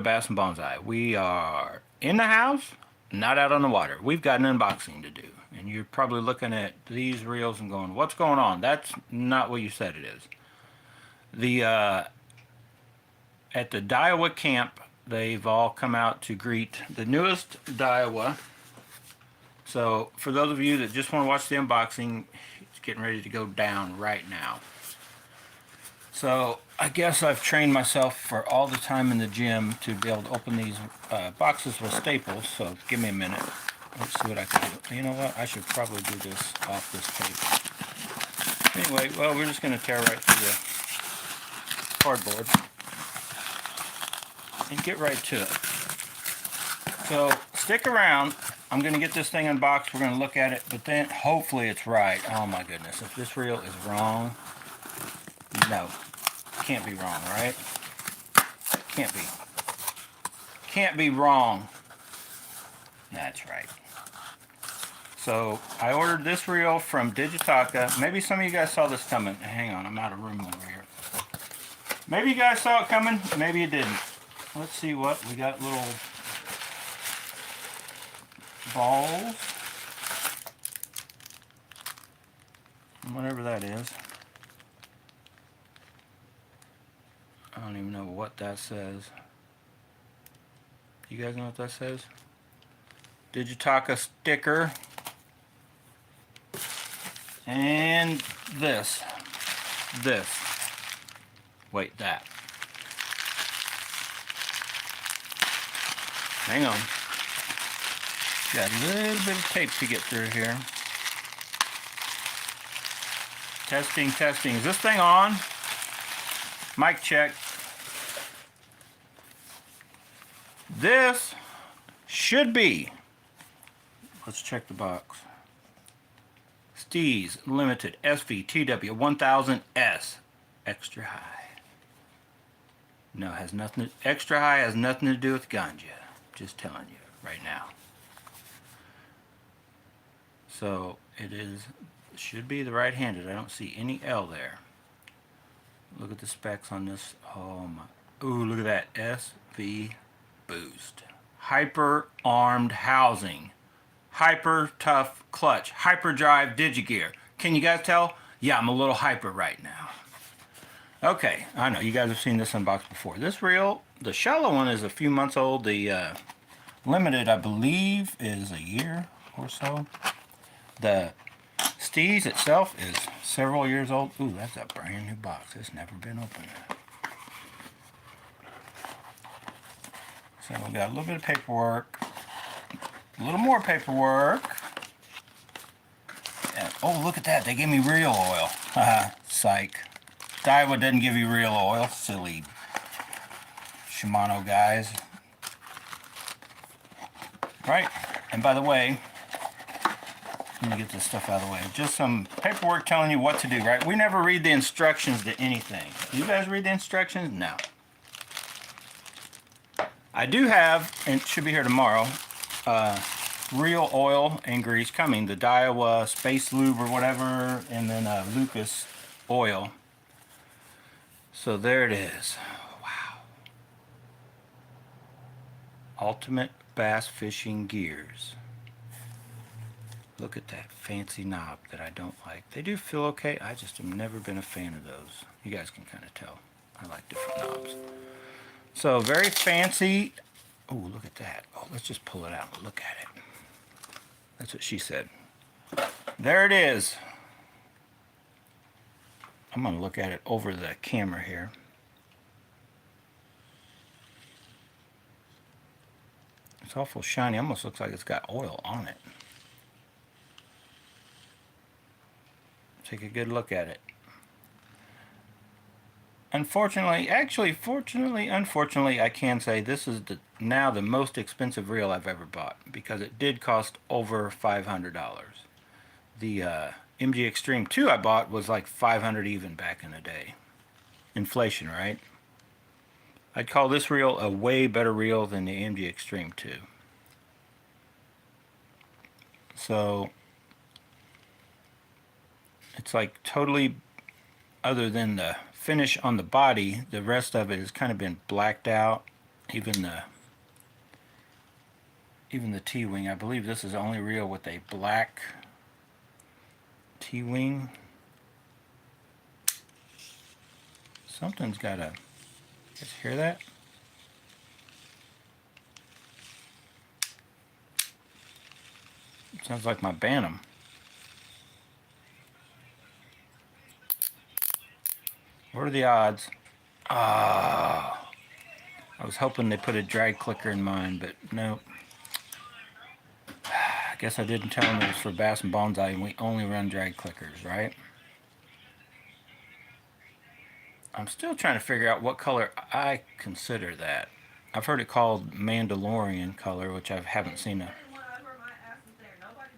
Bass and Bonsai. We are in the house, not out on the water. We've got an unboxing to do. And you're probably looking at these reels and going, what's going on? That's not what you said it is. The at the Daiwa camp, they've all come out to greet the newest Daiwa. So for those of you that just want to watch the unboxing, it's getting ready to go down right now. So I guess I've trained myself for all the time in the gym to be able to open these boxes with staples. So give me a minute. Let's see what I can do. You know what? I should probably do this off this tape. Anyway, well, we're just going to tear right through the cardboard and get right to it. So stick around. I'm going to get this thing unboxed. We're going to look at it, but then hopefully it's right. Oh my goodness. If this reel is wrong, no. Can't be wrong, right? Can't be. Can't be wrong. That's right. So I ordered this reel from Digitaka. Maybe some of you guys saw this coming. Hang on, I'm out of room over here. Maybe you guys saw it coming. Maybe you didn't. Let's see what we got. Little balls, whatever that is. I don't even know what that says. You guys know what that says? Digitaka sticker. And this. Wait, that. Hang on. Got a little bit of tape to get through here. Testing. Is this thing on? Mic check. This should be. Let's check the box. STEEZ Limited SVTW 1000S extra high. No, has nothing. Extra high has nothing to do with ganja. Just telling you right now. So it should be the right-handed. I don't see any L there. Look at the specs on this. Oh my. Ooh, look at that. SV Boost. Hyper armed housing. Hyper tough clutch. Hyperdrive digigear. Can you guys tell? Yeah, I'm a little hyper right now. Okay, I know you guys have seen this unboxed before. This reel, the shallow one is a few months old. The limited, I believe, is a year or so. The STEEZ itself is several years old. Ooh, that's a brand new box. It's never been opened. So we got a little bit of paperwork. A little more paperwork. And, oh, look at that. They gave me real oil. Haha, psych. Daiwa doesn't give you real oil. Silly Shimano guys. Right. And by the way, let me get this stuff out of the way. Just some paperwork telling you what to do, right? We never read the instructions to anything. You guys read the instructions? No. I do have, and it should be here tomorrow, real oil and grease coming. The Daiwa Space Lube or whatever, and then Lucas oil. So there it is. Wow. Ultimate Bass Fishing Gears. Look at that fancy knob that I don't like. They do feel okay. I just have never been a fan of those. You guys can kind of tell. I like different knobs. So very fancy. Oh, look at that. Oh, let's just pull it out and look at it. That's what she said. There it is. I'm going to look at it over the camera here. It's awful shiny. Almost looks like it's got oil on it. Take a good look at it. Unfortunately, unfortunately, I can say this is now the most expensive reel I've ever bought because it did cost over $500. The MG Extreme 2 I bought was like $500 even back in the day. Inflation, right? I'd call this reel a way better reel than the MG Extreme 2. So it's like totally, other than the finish on the body, the rest of it has kind of been blacked out. even the T-wing. I believe this is the only reel with a black T-wing. Something's got a... Just hear that? Sounds like my Bantam. What are the odds? Ah, I was hoping they put a drag clicker in mine, but no. I guess I didn't tell them it was for bass and bonsai, and we only run drag clickers, right? I'm still trying to figure out what color I consider that. I've heard it called Mandalorian color, which I haven't seen a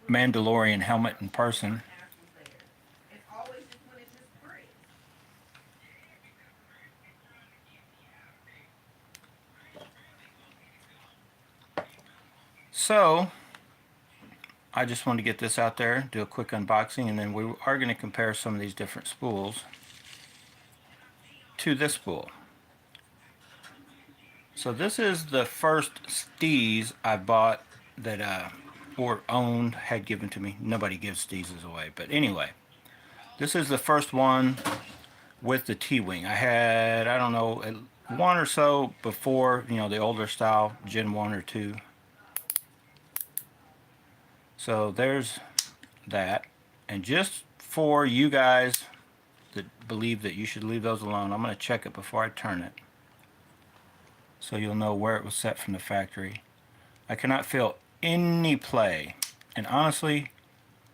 Mandalorian helmet in person. So, I just wanted to get this out there, do a quick unboxing, and then we are going to compare some of these different spools to this spool. So this is the first STEEZ I bought that or owned, had given to me. Nobody gives STEEZs away, but anyway, this is the first one with the T-wing. I had, I don't know, one or so before, you know, the older style, Gen 1 or 2. So there's that. And just for you guys that believe that you should leave those alone, I'm going to check it before I turn it, so you'll know where it was set from the factory. I cannot feel any play, and honestly,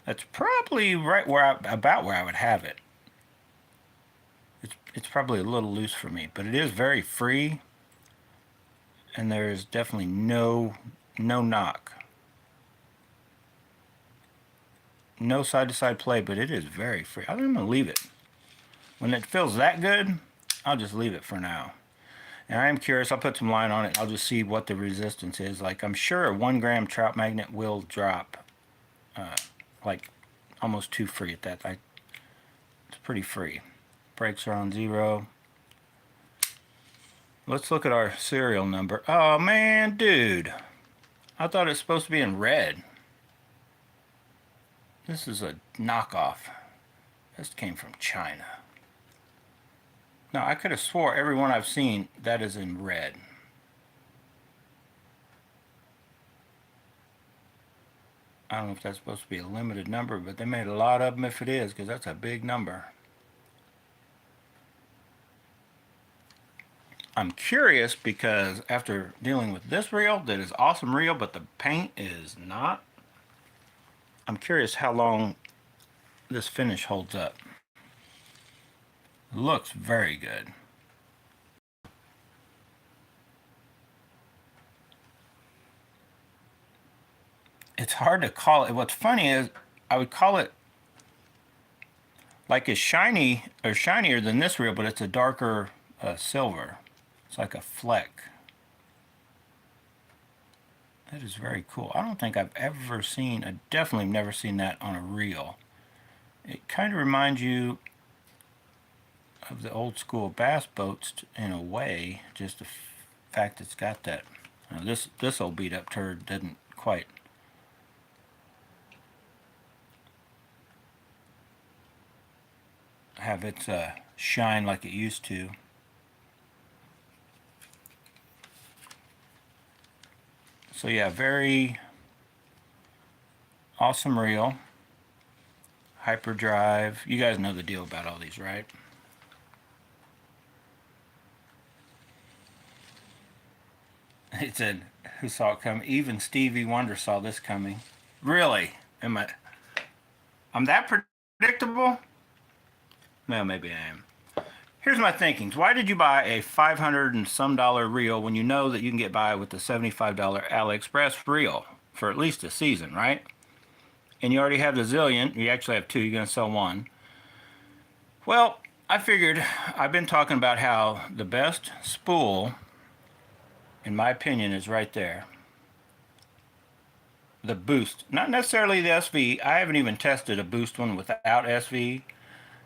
that's probably right where about where I would have it. It's probably a little loose for me, but it is very free, and there is definitely no knock, no side-to-side play, but it is very free. I think I'm gonna leave it. When it feels that good, I'll just leave it for now. And I am curious, I'll put some line on it. I'll just see what the resistance is. Like, I'm sure a 1 gram trout magnet will drop like almost too free at that. It's pretty free. Brakes are on 0. Let's look at our serial number. Oh man, dude, I thought it was supposed to be in red. This is a knockoff. This came from China. Now, I could have swore every one I've seen that is in red. I don't know if that's supposed to be a limited number, but they made a lot of them if it is, because that's a big number. I'm curious because after dealing with this reel, that is awesome reel, but the paint is not. I'm curious how long this finish holds up. Looks very good. It's hard to call it. What's funny is I would call it like it's shiny or shinier than this reel, but it's a darker silver. It's like a fleck. That is very cool. I don't think I've ever seen, I definitely never seen that on a reel. It kind of reminds you of the old school bass boats in a way, just the fact it's got that. This old beat up turd doesn't quite have its shine like it used to. So yeah, very awesome reel. Hyperdrive. You guys know the deal about all these, right? He said, who saw it coming? Even Stevie Wonder saw this coming. Really? I'm that predictable? Well, maybe I am. Here's my thinkings. Why did you buy a $500 and some reel when you know that you can get by with the $75 AliExpress reel for at least a season, right? And you already have the Zillion. You actually have 2. You're going to sell 1. Well, I figured, I've been talking about how the best spool, in my opinion, is right there. The Boost. Not necessarily the SV. I haven't even tested a Boost one without SV.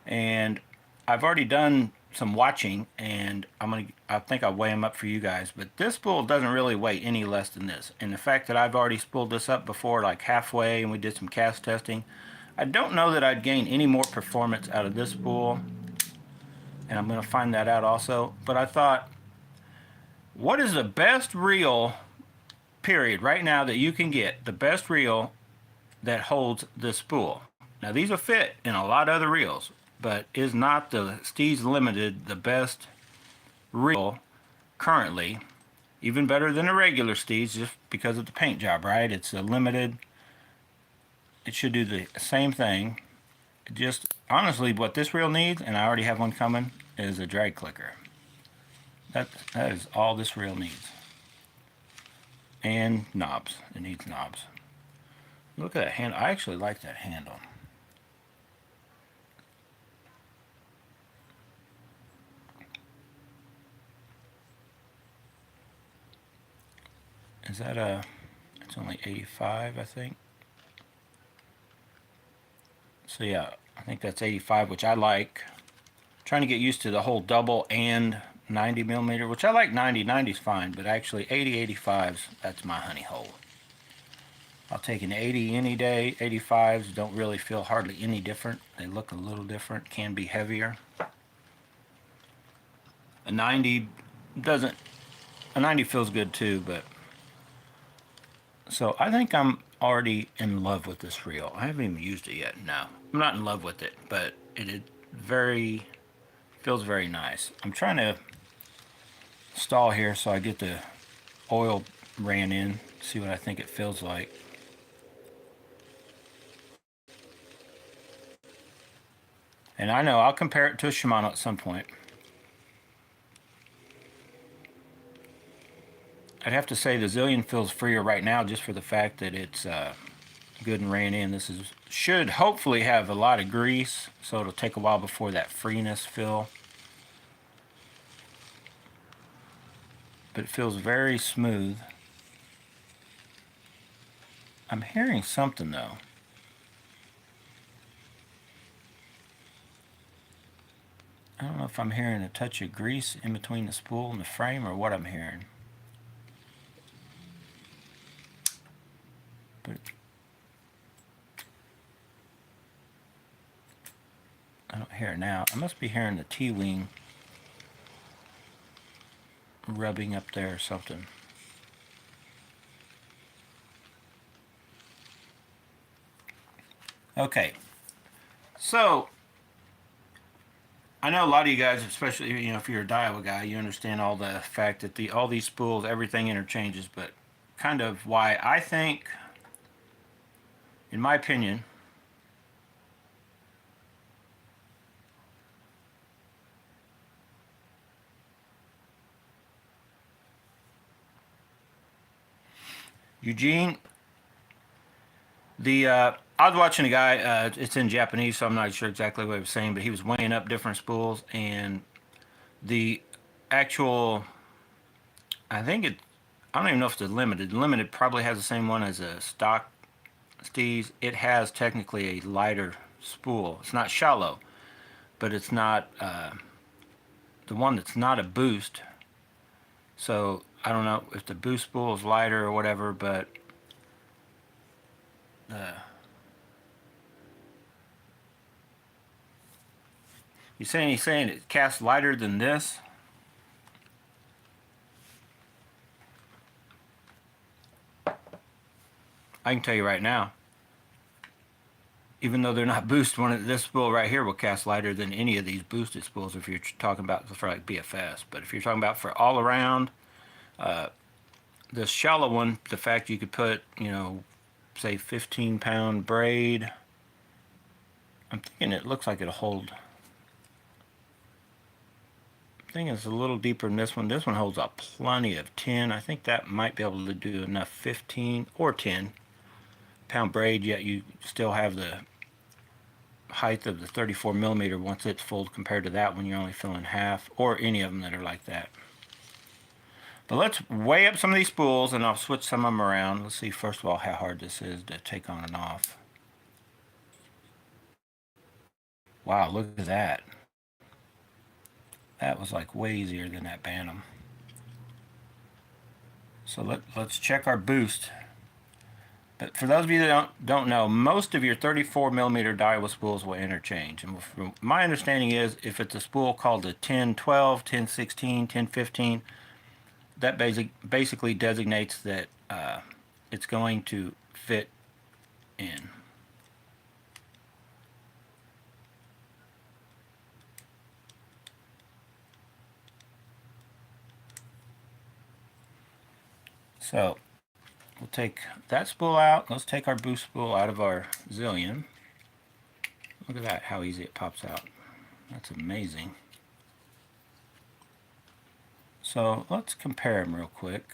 And I've already done some watching, and I think I'll weigh them up for you guys. But this spool doesn't really weigh any less than this. And the fact that I've already spooled this up before, like halfway, and we did some cast testing, I don't know that I'd gain any more performance out of this spool. And I'm going to find that out also. But I thought, what is the best reel, period, right now that you can get? The best reel that holds this spool. Now these will fit in a lot of other reels, but is not the STEEZ Limited the best reel currently? Even better than a regular STEEZ, just because of the paint job, right? It's a limited. It should do the same thing. Just honestly, what this reel needs, and I already have one coming, is a drag clicker. That is all this reel needs. And knobs. It needs knobs. Look at that handle. I actually like that handle. Is that a, it's only 85, I think. So yeah, I think that's 85, which I like. Trying to get used to the whole double and 90 millimeter, which I like 90. 90's fine, but actually 80, 85's, that's my honey hole. I'll take an 80 any day. 85s don't really feel hardly any different. They look a little different, can be heavier. A 90 doesn't, a 90 feels good too, but so I think I'm already in love with this reel. I haven't even used it yet. No, I'm not in love with it, but it feels very nice. I'm trying to stall here so I get the oil ran in, see what I think it feels like. And I know I'll compare it to a Shimano at some point. I'd have to say the Zillion feels freer right now just for the fact that it's good and ran in. This should hopefully have a lot of grease, so it'll take a while before that freeness feel. But it feels very smooth. I'm hearing something though. I don't know if I'm hearing a touch of grease in between the spool and the frame or what I'm hearing. But I don't hear it now. I must be hearing the T-wing rubbing up there or something. Okay, so I know a lot of you guys, especially if you're a Daiwa guy, you understand all the fact that all these spools, everything interchanges, but kind of why I think, in my opinion, Eugene, I was watching a guy, it's in Japanese, so I'm not sure exactly what he was saying, but he was weighing up different spools, and the actual, I don't even know if it's limited. Limited probably has the same one as a stock STEEZ. It has technically a lighter spool. It's not shallow, but it's not the one that's not a boost. So I don't know if the boost spool is lighter or whatever, but he's saying it casts lighter than this. I can tell you right now, even though they're not boost, this spool right here will cast lighter than any of these boosted spools if you're talking about for like BFS. But if you're talking about for all around, this shallow one, the fact you could put, say 15-pound braid, I'm thinking it looks like it'll hold. I think it's a little deeper than this one. This one holds up plenty of 10. I think that might be able to do enough 15 or 10-pound braid, yet you still have the height of the 34 millimeter once it's full compared to that one. You're only filling half, or any of them that are like that. But let's weigh up some of these spools and I'll switch some of them around. Let's see first of all how hard this is to take on and off. Wow, look at that. That was like way easier than that Bantam. So let's check our boost. But for those of you that don't know, most of your 34 millimeter dyeable spools will interchange. And from my understanding is if it's a spool called a 1012, 1016, 1015, that basically designates that it's going to fit in. So we'll take that spool out. Let's take our boost spool out of our Zillion. Look at that, how easy it pops out. That's amazing. So let's compare them real quick.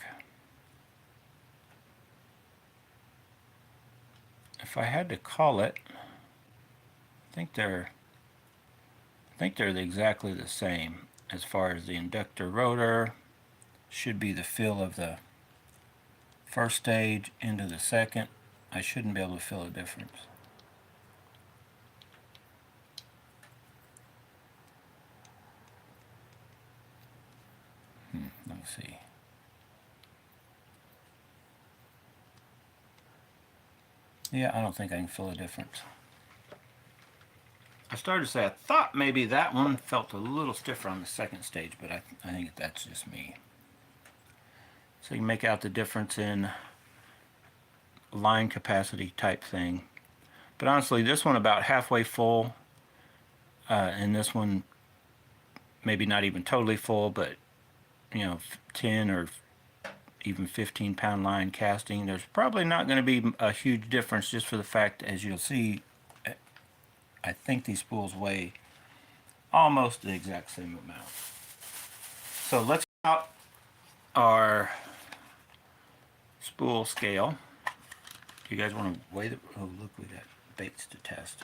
If I had to call it, I think they're exactly the same as far as the inductor rotor should be the feel of the first stage into the second. I shouldn't be able to feel a difference. Let me see. Yeah, I don't think I can feel a difference. I started to say I thought maybe that one felt a little stiffer on the second stage, but I think that's just me. So you can make out the difference in line capacity type thing. But honestly, this one about halfway full, and this one maybe not even totally full, but you know, 10 or even 15-pound line casting, there's probably not going to be a huge difference, just for the fact, as you'll see, I think these spools weigh almost the exact same amount. So let's get out our spool scale. Do you guys want to weigh the, oh look, we got baits to test.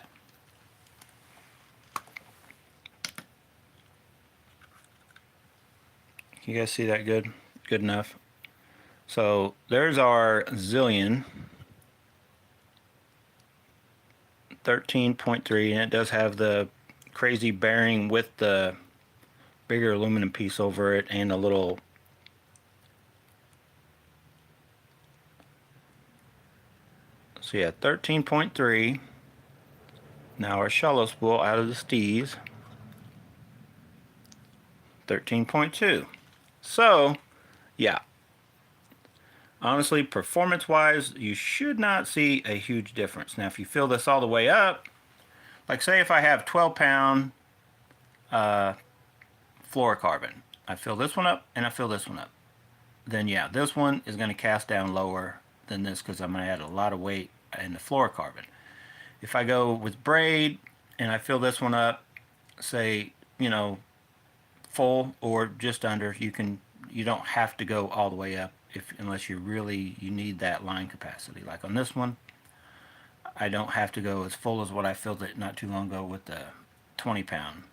Can you guys see that good? Good enough? So there's our Zillion 13.3, and it does have the crazy bearing with the bigger aluminum piece over it and a little so yeah, 13.3. Now our shallow spool out of the STEEZ 13.2. So yeah, honestly, performance wise, you should not see a huge difference. Now if you fill this all the way up, like say if I have 12-pound fluorocarbon, I fill this one up and I fill this one up, then yeah, this one is going to cast down lower than this because I'm going to add a lot of weight in the fluorocarbon. If I go with braid and I fill this one up, say, you know, full or just under, you don't have to go all the way up unless you need that line capacity. Like on this one, I don't have to go as full as what I filled it not too long ago with the 20-pound.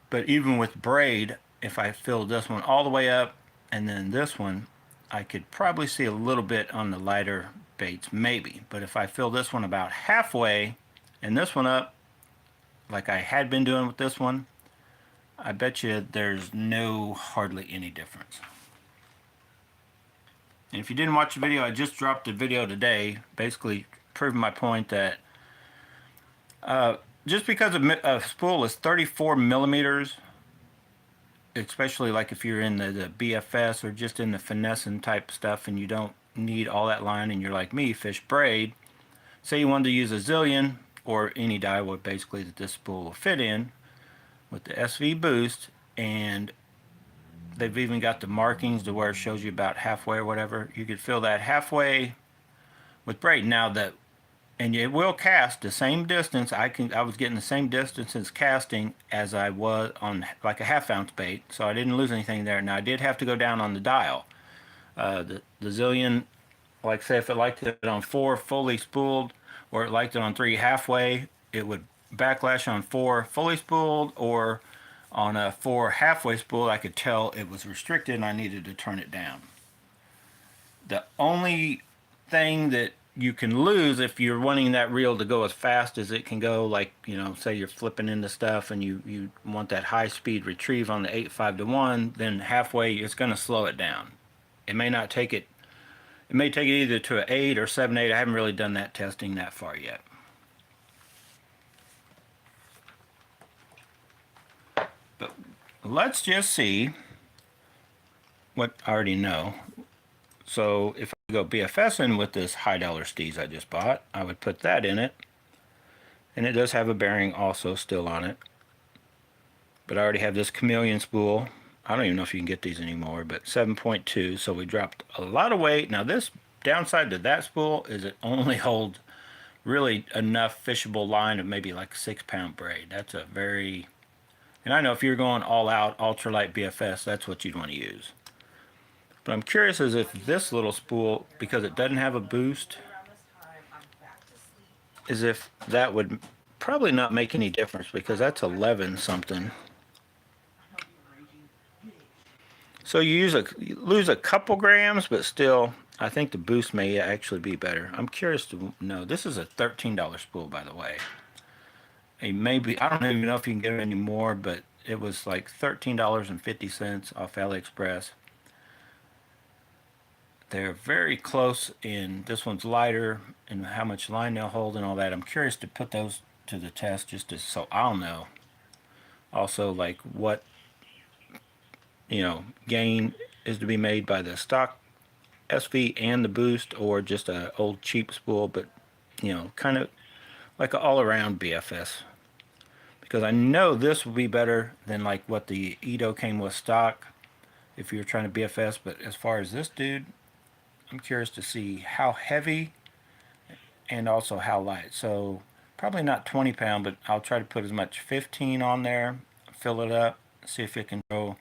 But even with braid, if I filled this one all the way up and then this one, I could probably see a little bit on the lighter baits, maybe. But if I fill this one about halfway and this one up, like I had been doing with this one, I bet you there's hardly any difference. And if you didn't watch the video, I just dropped a video today, basically proving my point that just because a spool is 34 millimeters, especially like if you're in the BFS or just in the finessing type stuff and you don't need all that line and you're like me, fish braid, say you wanted to use a Zillion or any dyewood basically that this spool will fit in with the SV boost, and they've even got the markings to where it shows you about halfway or whatever, you could fill that halfway with braid. Now and it will cast the same distance. I was getting the same distance as casting as I was on like a half-ounce bait, so I didn't lose anything there. Now I did have to go down on the dial. The Zillion, like say if it liked it on 4 fully spooled or it liked it on 3 halfway, it would backlash on 4 fully spooled, or on a 4 halfway spool I could tell it was restricted and I needed to turn it down. The only thing that you can lose if you're wanting that reel to go as fast as it can go, like, you know, say you're flipping into stuff and you want that high speed retrieve on the 8.5 to 1, then halfway it's going to slow it down. It may not take it, it may take it either to an 8 or 7.8. I haven't really done that testing that far yet. But let's just see what I already know. So if I go BFSing with this high dollar STEEZ I just bought, I would put that in it. And it does have a bearing also still on it. But I already have this chameleon spool. I don't even know if you can get these anymore, but 7.2. So we dropped a lot of weight. Now this downside to that spool is it only holds really enough fishable line of maybe like a 6-pound braid. That's a very, and I know if you're going all out ultralight BFS, that's what you'd want to use. But I'm curious as if this little spool, because it doesn't have a boost, as if that would probably not make any difference, because that's 11 something. So you lose a couple grams, but still, I think the boost may actually be better. I'm curious to know. This is a $13 spool, by the way. Maybe, I don't even know if you can get it anymore, but it was like $13.50 off AliExpress. They're very close in, this one's lighter and how much line they'll hold and all that. I'm curious to put those to the test just to, so I'll know. Also, like what, you know, gain is to be made by the stock SV and the boost, or just a old cheap spool, but you know, kind of like an all-around BFS. Because I know this will be better than like what the Edo came with stock if you're trying to BFS. But as far as this dude, I'm curious to see how heavy and also how light. So probably not 20 pound, but I'll try to put as much 15 on there, fill it up, see if it can go,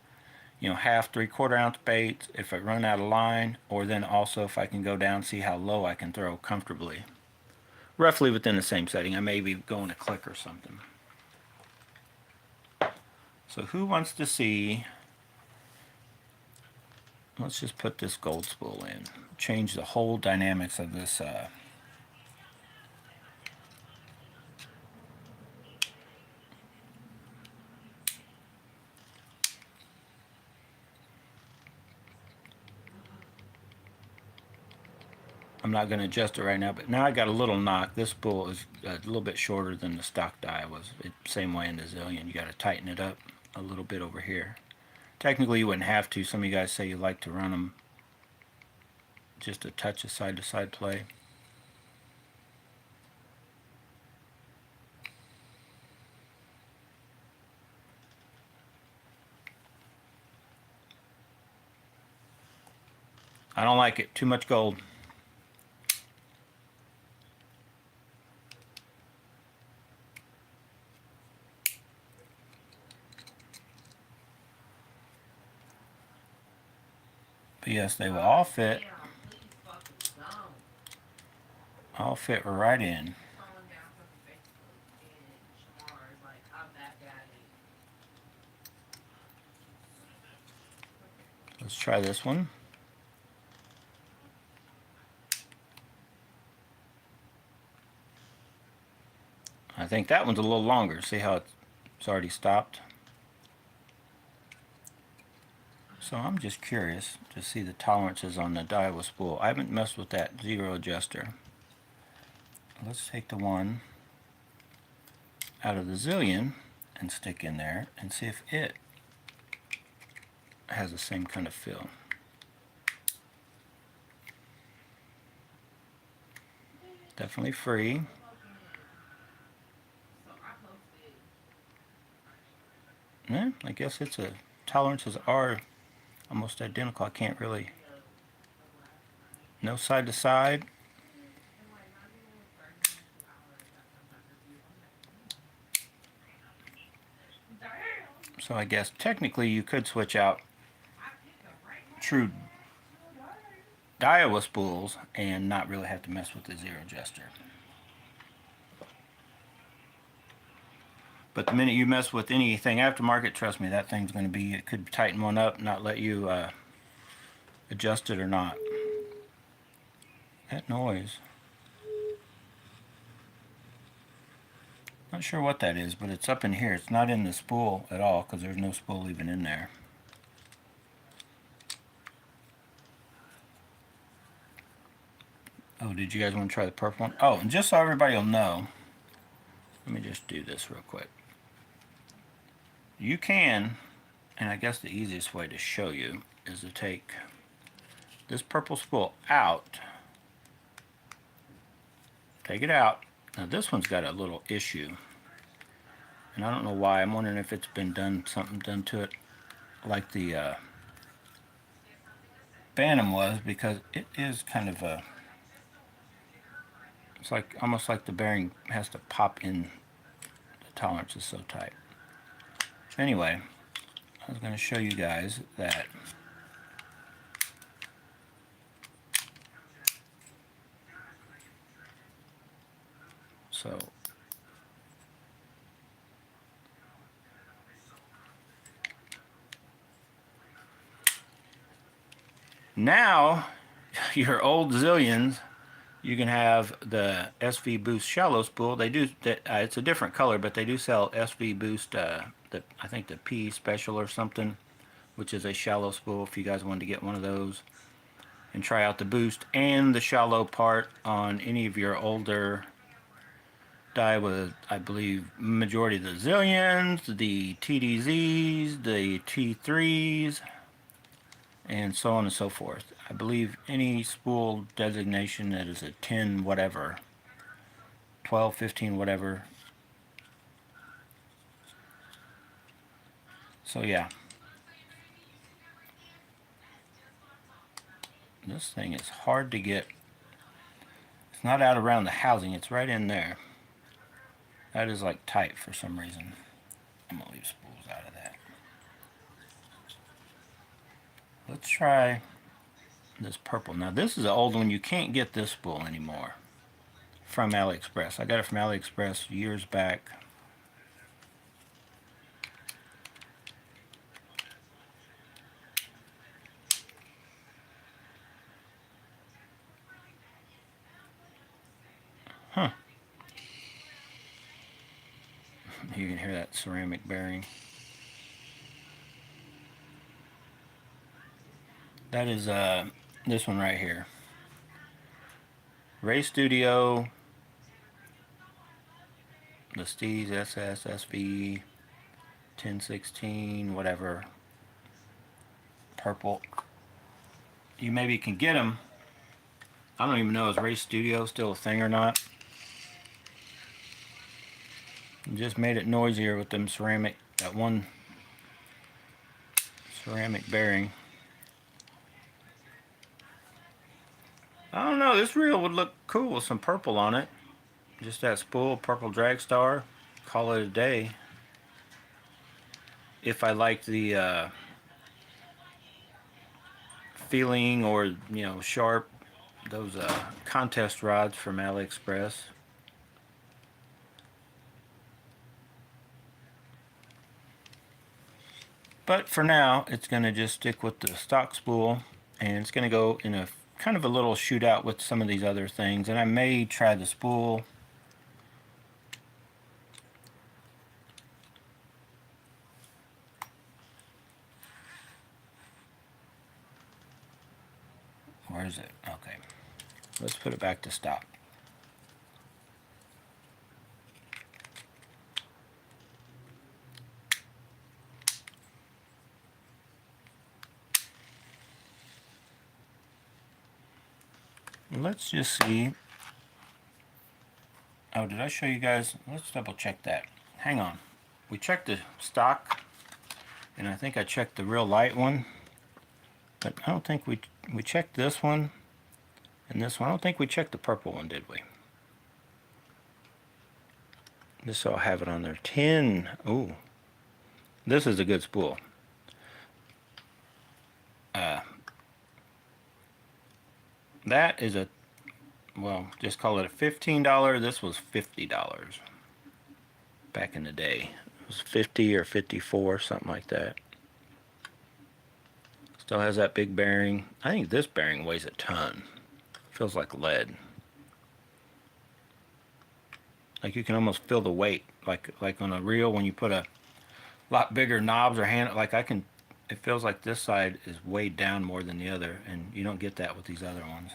you know, half, 3/4 ounce baits if I run out of line, or then also if I can go down, see how low I can throw comfortably. Roughly within the same setting. I may be going a click or something. So who wants to see, let's just put this gold spool in. Change the whole dynamics of this I'm not going to adjust it right now, but now I got a little knock. This spool is a little bit shorter than the stock die was. Same way in the Zillion. You got to tighten it up a little bit over here. Technically, you wouldn't have to. Some of you guys say you like to run them just a touch of side-to-side play. I don't like it. Too much gold. But yes, they will all fit. All fit right in. Let's try this one. I think that one's a little longer. See how it's already stopped? So I'm just curious to see the tolerances on the Daiwa spool. I haven't messed with that zero adjuster. Let's take the one out of the Zillion and stick in there and see if it has the same kind of feel. Definitely free. Yeah, I guess it's a tolerances are almost identical. I can't really, no side to side. So I guess technically you could switch out true Daiwa spools and not really have to mess with the zero adjuster. But the minute you mess with anything aftermarket, trust me, that thing's going to be, it could tighten one up, not let you adjust it or not. That noise. Not sure what that is, but it's up in here. It's not in the spool at all because there's no spool even in there. Oh, did you guys want to try the purple one? Oh, and just so everybody will know, let me just do this real quick. You can, and I guess the easiest way to show you is to take this purple spool out. Take it out. Now this one's got a little issue, and I don't know why. I'm wondering if it's been something done to it like the Phantom was, because it is kind of a, it's like almost like the bearing has to pop in. The tolerance is so tight. Anyway, I was going to show you guys that so now your old Zillions, you can have the SV Boost shallow spool. They do that. It's a different color, but they do sell SV Boost. I think the P Special or something, which is a shallow spool. If you guys wanted to get one of those and try out the boost and the shallow part on any of your older die with, I believe, majority of the Zillions, the TDZs, the T3s, and so on and so forth. I believe any spool designation that is a 10 whatever, 12, 15 whatever. So yeah, this thing is hard to get. It's not out around the housing, it's right in there. That is like tight for some reason. I'm gonna leave spools out of that. Let's try this purple. Now this is an old one. You can't get this spool anymore from AliExpress. I got it from AliExpress years back. Huh. You can hear that ceramic bearing. That is this one right here. Ray Studio, the STEEZ SS SV 1016 whatever, purple. You maybe can get them. I don't even know, is Ray Studio still a thing or not. Just made it noisier with them ceramic, that one ceramic bearing. I don't know, this reel would look cool with some purple on it. Just that spool, purple drag star, call it a day. If I like the feeling, or you know, sharp, those contest rods from AliExpress. But for now, it's going to just stick with the stock spool, and it's going to go in a kind of a little shootout with some of these other things. And I may try the spool. Where is it? Okay. Let's put it back to stock. Let's just see. Oh, did I show you guys? Let's double check that. Hang on. We checked the stock, and I think I checked the real light one, but I don't think we checked this one and this one. I don't think we checked the purple one, did we? Just so I'll have it on there. 10. Ooh, this is a good spool. That is a, well, just call it a $15. This was $50 back in the day. It was 50 or 54, something like that. Still has that big bearing. I think this bearing weighs a ton. Feels like lead. Like you can almost feel the weight, like on a reel when you put a lot bigger knobs or hand. Like I can, it feels like this side is weighed down more than the other, and you don't get that with these other ones.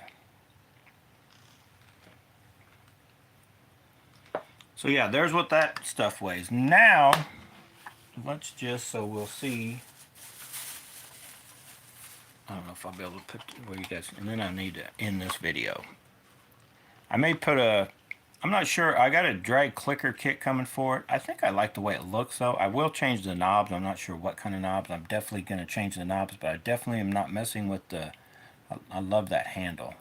So yeah, there's what that stuff weighs. Now, let's just, so we'll see. I don't know if I'll be able to put where you guys, and then I need to end this video. I may put a, I'm not sure, I got a drag clicker kit coming for it. I think I like the way it looks though. I will change the knobs. I'm not sure what kind of knobs. I'm definitely going to change the knobs, but I definitely am not messing with the, I love that handle.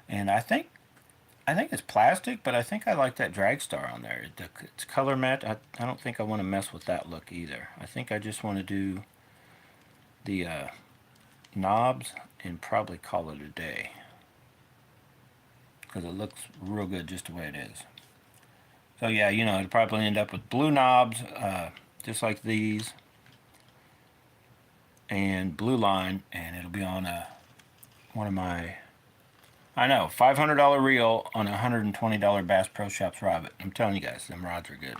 And I think it's plastic, but I think I like that drag star on there. It's color match. I don't think I want to mess with that look either. I think I just want to do the knobs and probably call it a day, because it looks real good just the way it is. So yeah, you know, it'll probably end up with blue knobs, just like these, and blue line, and it'll be on one of my, I know, $500 reel on a $120 Bass Pro Shops rod. I'm telling you guys, them rods are good.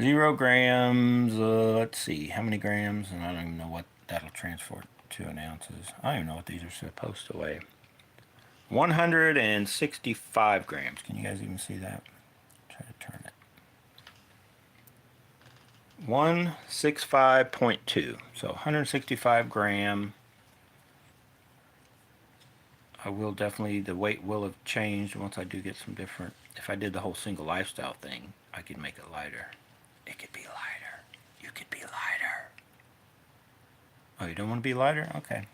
0 grams, let's see, how many grams, and I don't even know what that'll transfer to in ounces. I don't even know what these are supposed to weigh. 165 grams. Can you guys even see that? Try to turn it. 165.2. So 165 gram. I will definitely, the weight will have changed once I do get some different. If I did the whole single lifestyle thing, I could make it lighter. It could be lighter. You could be lighter. Oh, you don't want to be lighter? Okay.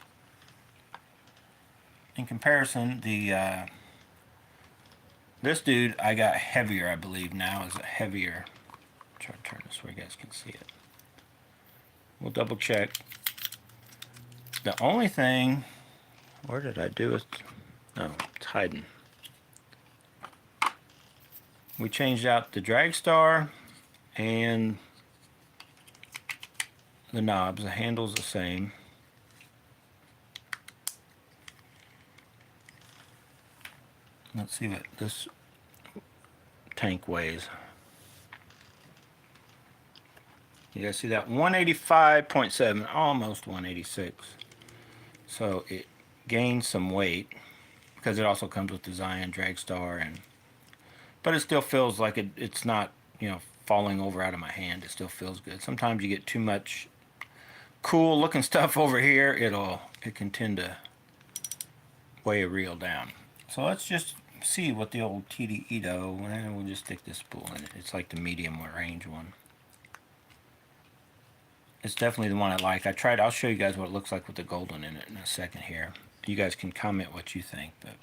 In comparison, the this dude I got heavier, I believe now is a heavier. Try to turn this so you guys can see it. We'll double check. The only thing, where did I do it? No, it's hiding. We changed out the drag star and the knobs. The handle's the same. Let's see what this tank weighs. You guys see that? 185.7, almost 186. So it gained some weight because it also comes with the Zillion drag star, and but it still feels like it's not, you know, falling over out of my hand. It still feels good. Sometimes you get too much cool looking stuff over here, it can tend to weigh a reel down. So let's just see what the old TD Ito, and we'll just stick this spool in it. It's like the medium range one. It's definitely the one I like. I'll show you guys what it looks like with the golden in it in a second here. You guys can comment what you think, but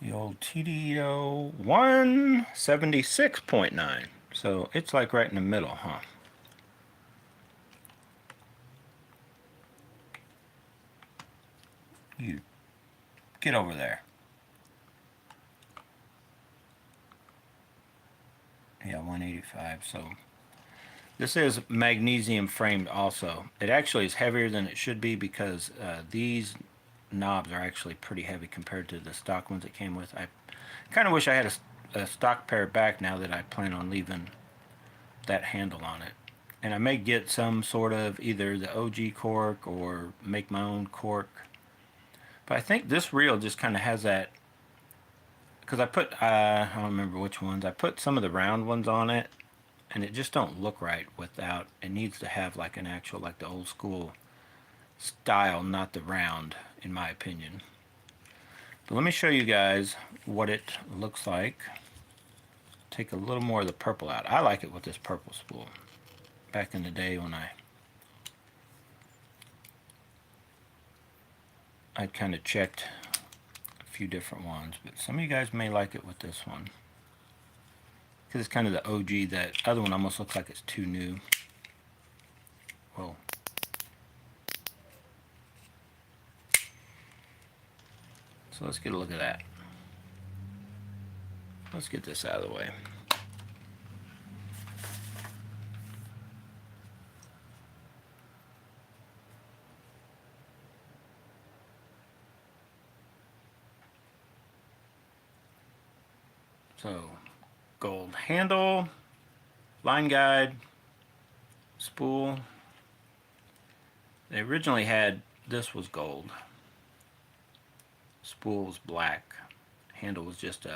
the old TDO 176.9. So it's like right in the middle, huh? You get over there. Yeah, 185. So this is magnesium framed also. It actually is heavier than it should be because these knobs are actually pretty heavy compared to the stock ones it came with. I kind of wish I had a stock pair back now that I plan on leaving that handle on it. And I may get some sort of either the OG cork or make my own cork. But I think this reel just kind of has that, because I put, I don't remember which ones, I put some of the round ones on it, and it just don't look right without, it needs to have like an actual, like the old school style, not the round, in my opinion. But let me show you guys what it looks like. Take a little more of the purple out. I like it with this purple spool. Back in the day when I kind of checked a few different ones, but some of you guys may like it with this one, because it's kind of the OG. That other one almost looks like it's too new. Whoa. So let's get a look at that. Let's get this out of the way. So, gold handle, line guide, spool. They originally had, this was gold. Spool was black. Handle was just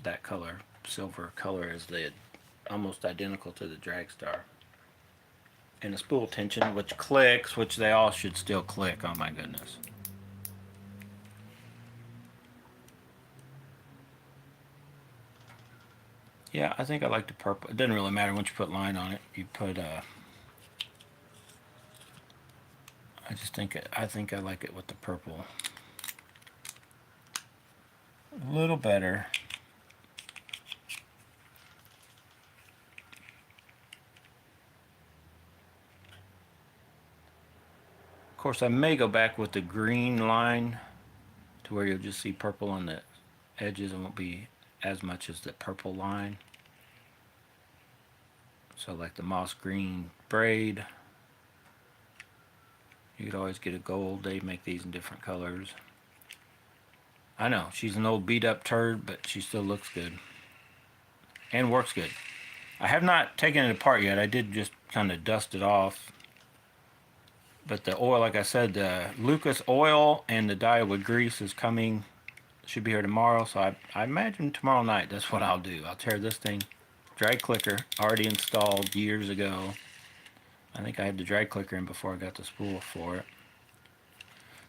that color, silver color, as the almost identical to the Dragstar. And the spool tension, which clicks, which they all should still click. Oh my goodness. Yeah, I think I like the purple. It doesn't really matter once you put line on it. You put I think I like it with the purple. A little better. Of course, I may go back with the green line to where you'll just see purple on the edges and won't be as much as the purple line. So like the moss green braid. You could always get a gold. They make these in different colors. I know, she's an old beat up turd, but she still looks good. And works good. I have not taken it apart yet. I did just kind of dust it off. But the oil, like I said, the Lucas oil and the Daiwa grease is coming. Should be here tomorrow. So I imagine tomorrow night that's what I'll do. I'll tear this thing. Drag clicker, already installed years ago. I think I had the drag clicker in before I got the spool for it.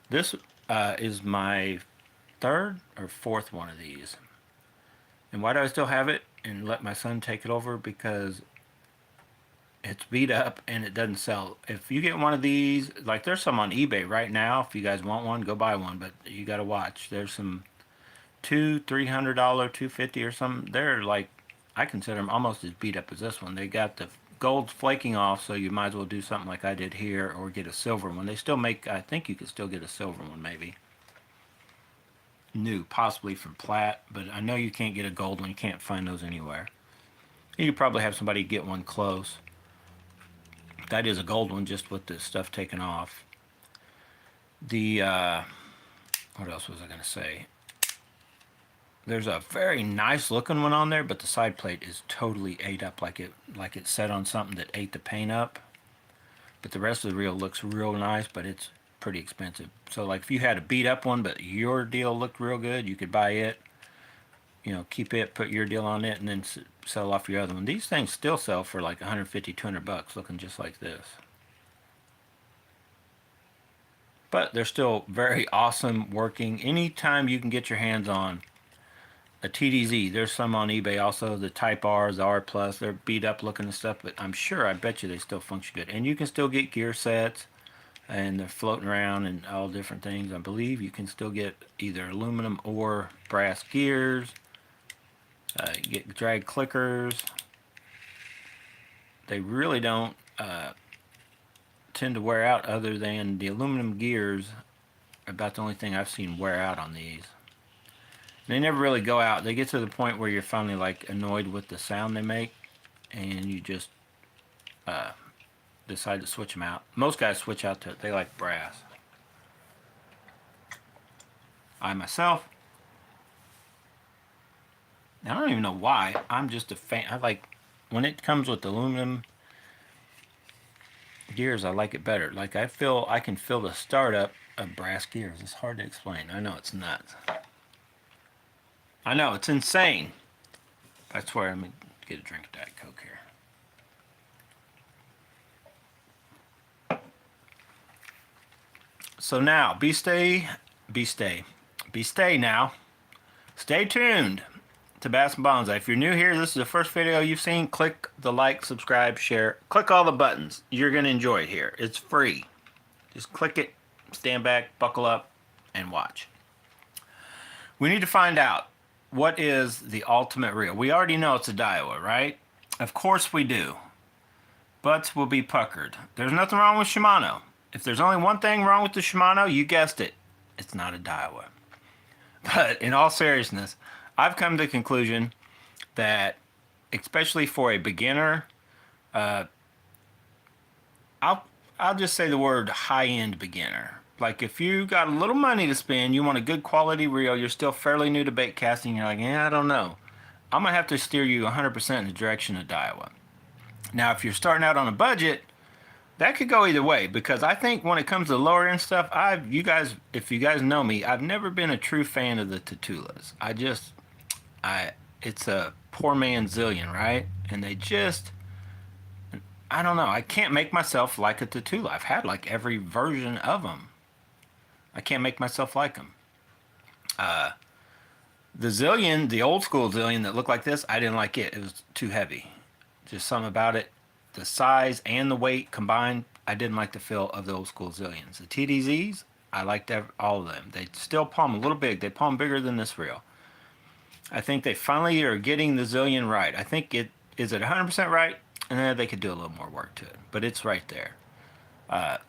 This is my third or fourth one of these. And why do I still have it and let my son take it over? Because it's beat up and it doesn't sell. If you get one of these, like there's some on eBay right now. If you guys want one, go buy one. But you got to watch. There's some $200-$300, $250 or something. They're like, I consider them almost as beat up as this one. They got the gold flaking off, so you might as well do something like I did here or get a silver one. They still make, I think you could still get a silver one maybe. New, possibly from Platt, but I know you can't get a gold one. You can't find those anywhere. You could probably have somebody get one close. That is a gold one, just with the stuff taken off. The, what else was I going to say? There's a very nice looking one on there, but the side plate is totally ate up, like it set on something that ate the paint up. But the rest of the reel looks real nice, but it's pretty expensive. So like if you had a beat up one, but your deal looked real good, you could buy it. You know, keep it, put your deal on it, and then sell off your other one. These things still sell for like 150, 200 bucks, looking just like this. But they're still very awesome working. Anytime you can get your hands on a TDZ, there's some on eBay also, the Type R's, the R Plus, they're beat up looking and stuff, but I'm sure, I bet you they still function good. And you can still get gear sets, and they're floating around and all different things. I believe you can still get either aluminum or brass gears. You get drag clickers. They really don't tend to wear out, other than the aluminum gears are about the only thing I've seen wear out on these. They never really go out. They get to the point where you're finally like annoyed with the sound they make, and you just decide to switch them out. Most guys switch out to it. They like brass. I myself, I don't even know why. I'm just a fan. I like when it comes with aluminum gears. I like it better. Like I can feel the startup of brass gears. It's hard to explain. I know it's nuts. I know it's insane. That's where I'm gonna get a drink of Diet Coke here. So now, be stay now. Stay tuned to Bass and Bonsai. If you're new here, this is the first video you've seen, click the like, subscribe, share, click all the buttons. You're going to enjoy it here. It's free. Just click it, stand back, buckle up, and watch. We need to find out, what is the ultimate reel? We already know it's a Daiwa, right? Of course we do. Butts will be puckered. There's nothing wrong with Shimano. If there's only one thing wrong with the Shimano, you guessed it. It's not a Daiwa. But in all seriousness, I've come to the conclusion that, especially for a beginner, I'll just say the word high-end beginner. Like if you got a little money to spend, you want a good quality reel, you're still fairly new to bait casting, you're like, yeah, I don't know. I'm going to have to steer you 100% in the direction of Daiwa. Now, if you're starting out on a budget, that could go either way, because I think when it comes to lower end stuff, if you guys know me, I've never been a true fan of the Tatulas. It's a poor man's Zillion, right? And I don't know. I can't make myself like a Tatula. I've had like every version of them. I can't make myself like them. The Zillion, the old school Zillion that looked like this, I didn't like it. It was too heavy. Just something about it. The size and the weight combined, I didn't like the feel of the old school Zillions. The TDZs, I liked all of them. They still palm a little big. They palm bigger than this reel. I think they finally are getting the Zillion right. I think it is at 100% right, and then they could do a little more work to it. But it's right there.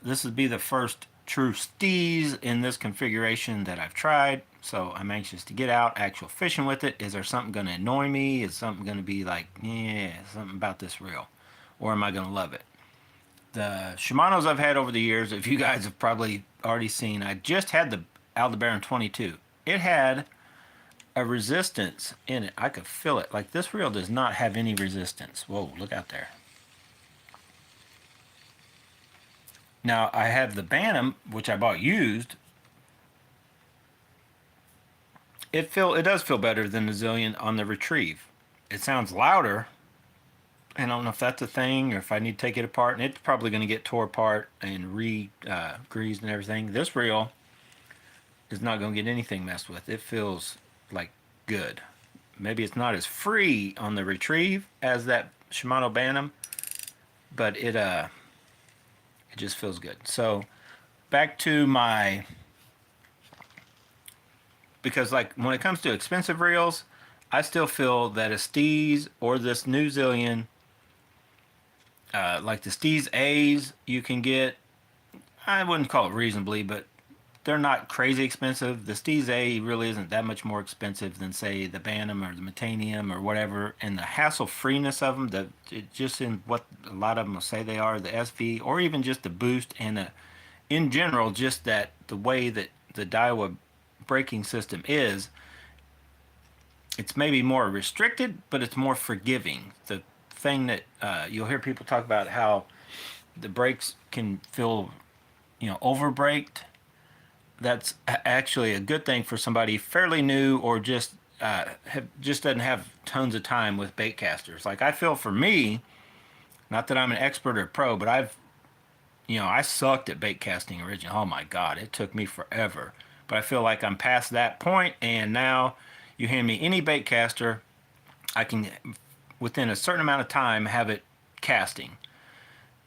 This would be the first true STEEZ in this configuration that I've tried. So I'm anxious to get out actual fishing with it. Is there something going to annoy me? Is something going to be like, yeah, something about this reel? Or am I going to love it? The Shimanos I've had over the years, if you guys have probably already seen, I just had the Aldebaran 22. It had a resistance in it. I could feel it. Like, this reel does not have any resistance. Whoa, look out there. Now, I have the Bantam, which I bought used. It does feel better than the Zillion on the retrieve. It sounds louder. I don't know if that's a thing or if I need to take it apart. And it's probably going to get tore apart and greased and everything. This reel is not going to get anything messed with. It feels like good. Maybe it's not as free on the retrieve as that Shimano Bantam, but it just feels good. So back to because like when it comes to expensive reels, I still feel that a STEEZ or this new Zillion, like the STEEZ A's you can get, I wouldn't call it reasonably, but they're not crazy expensive. The STEEZ A really isn't that much more expensive than, say, the Bantam or the Metanium or whatever. And the hassle-freeness of them, just in what a lot of them will say they are, the SV, or even just the boost, and in general, just that the way that the Daiwa braking system is, it's maybe more restricted, but it's more forgiving. The thing that you'll hear people talk about how the brakes can feel, over-braked. That's actually a good thing for somebody fairly new or just doesn't have tons of time with bait casters. Like, I feel for me, not that I'm an expert or pro, but I sucked at bait casting originally. Oh my God, it took me forever. But I feel like I'm past that point, and now you hand me any bait caster, I can, within a certain amount of time, have it casting.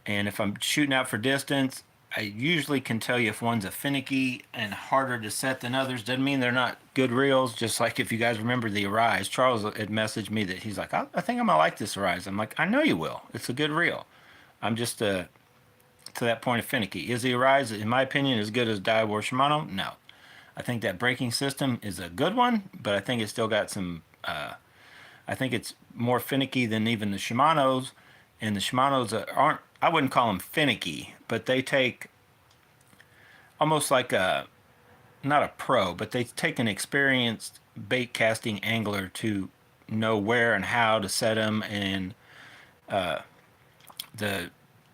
And if I'm shooting out for distance, I usually can tell you if one's a finicky and harder to set than others. Doesn't mean they're not good reels. Just like if you guys remember the Arise, Charles had messaged me that he's like, I think I'm going to like this Arise. I'm like, I know you will. It's a good reel. I'm just to that point of finicky. Is the Arise, in my opinion, as good as Daiwa or Shimano? No. I think that braking system is a good one, but I think it's still got some, I think it's more finicky than even the Shimanos. And the Shimanos aren't, I wouldn't call them finicky, but they take almost like not a pro, but they take an experienced bait casting angler to know where and how to set them. And the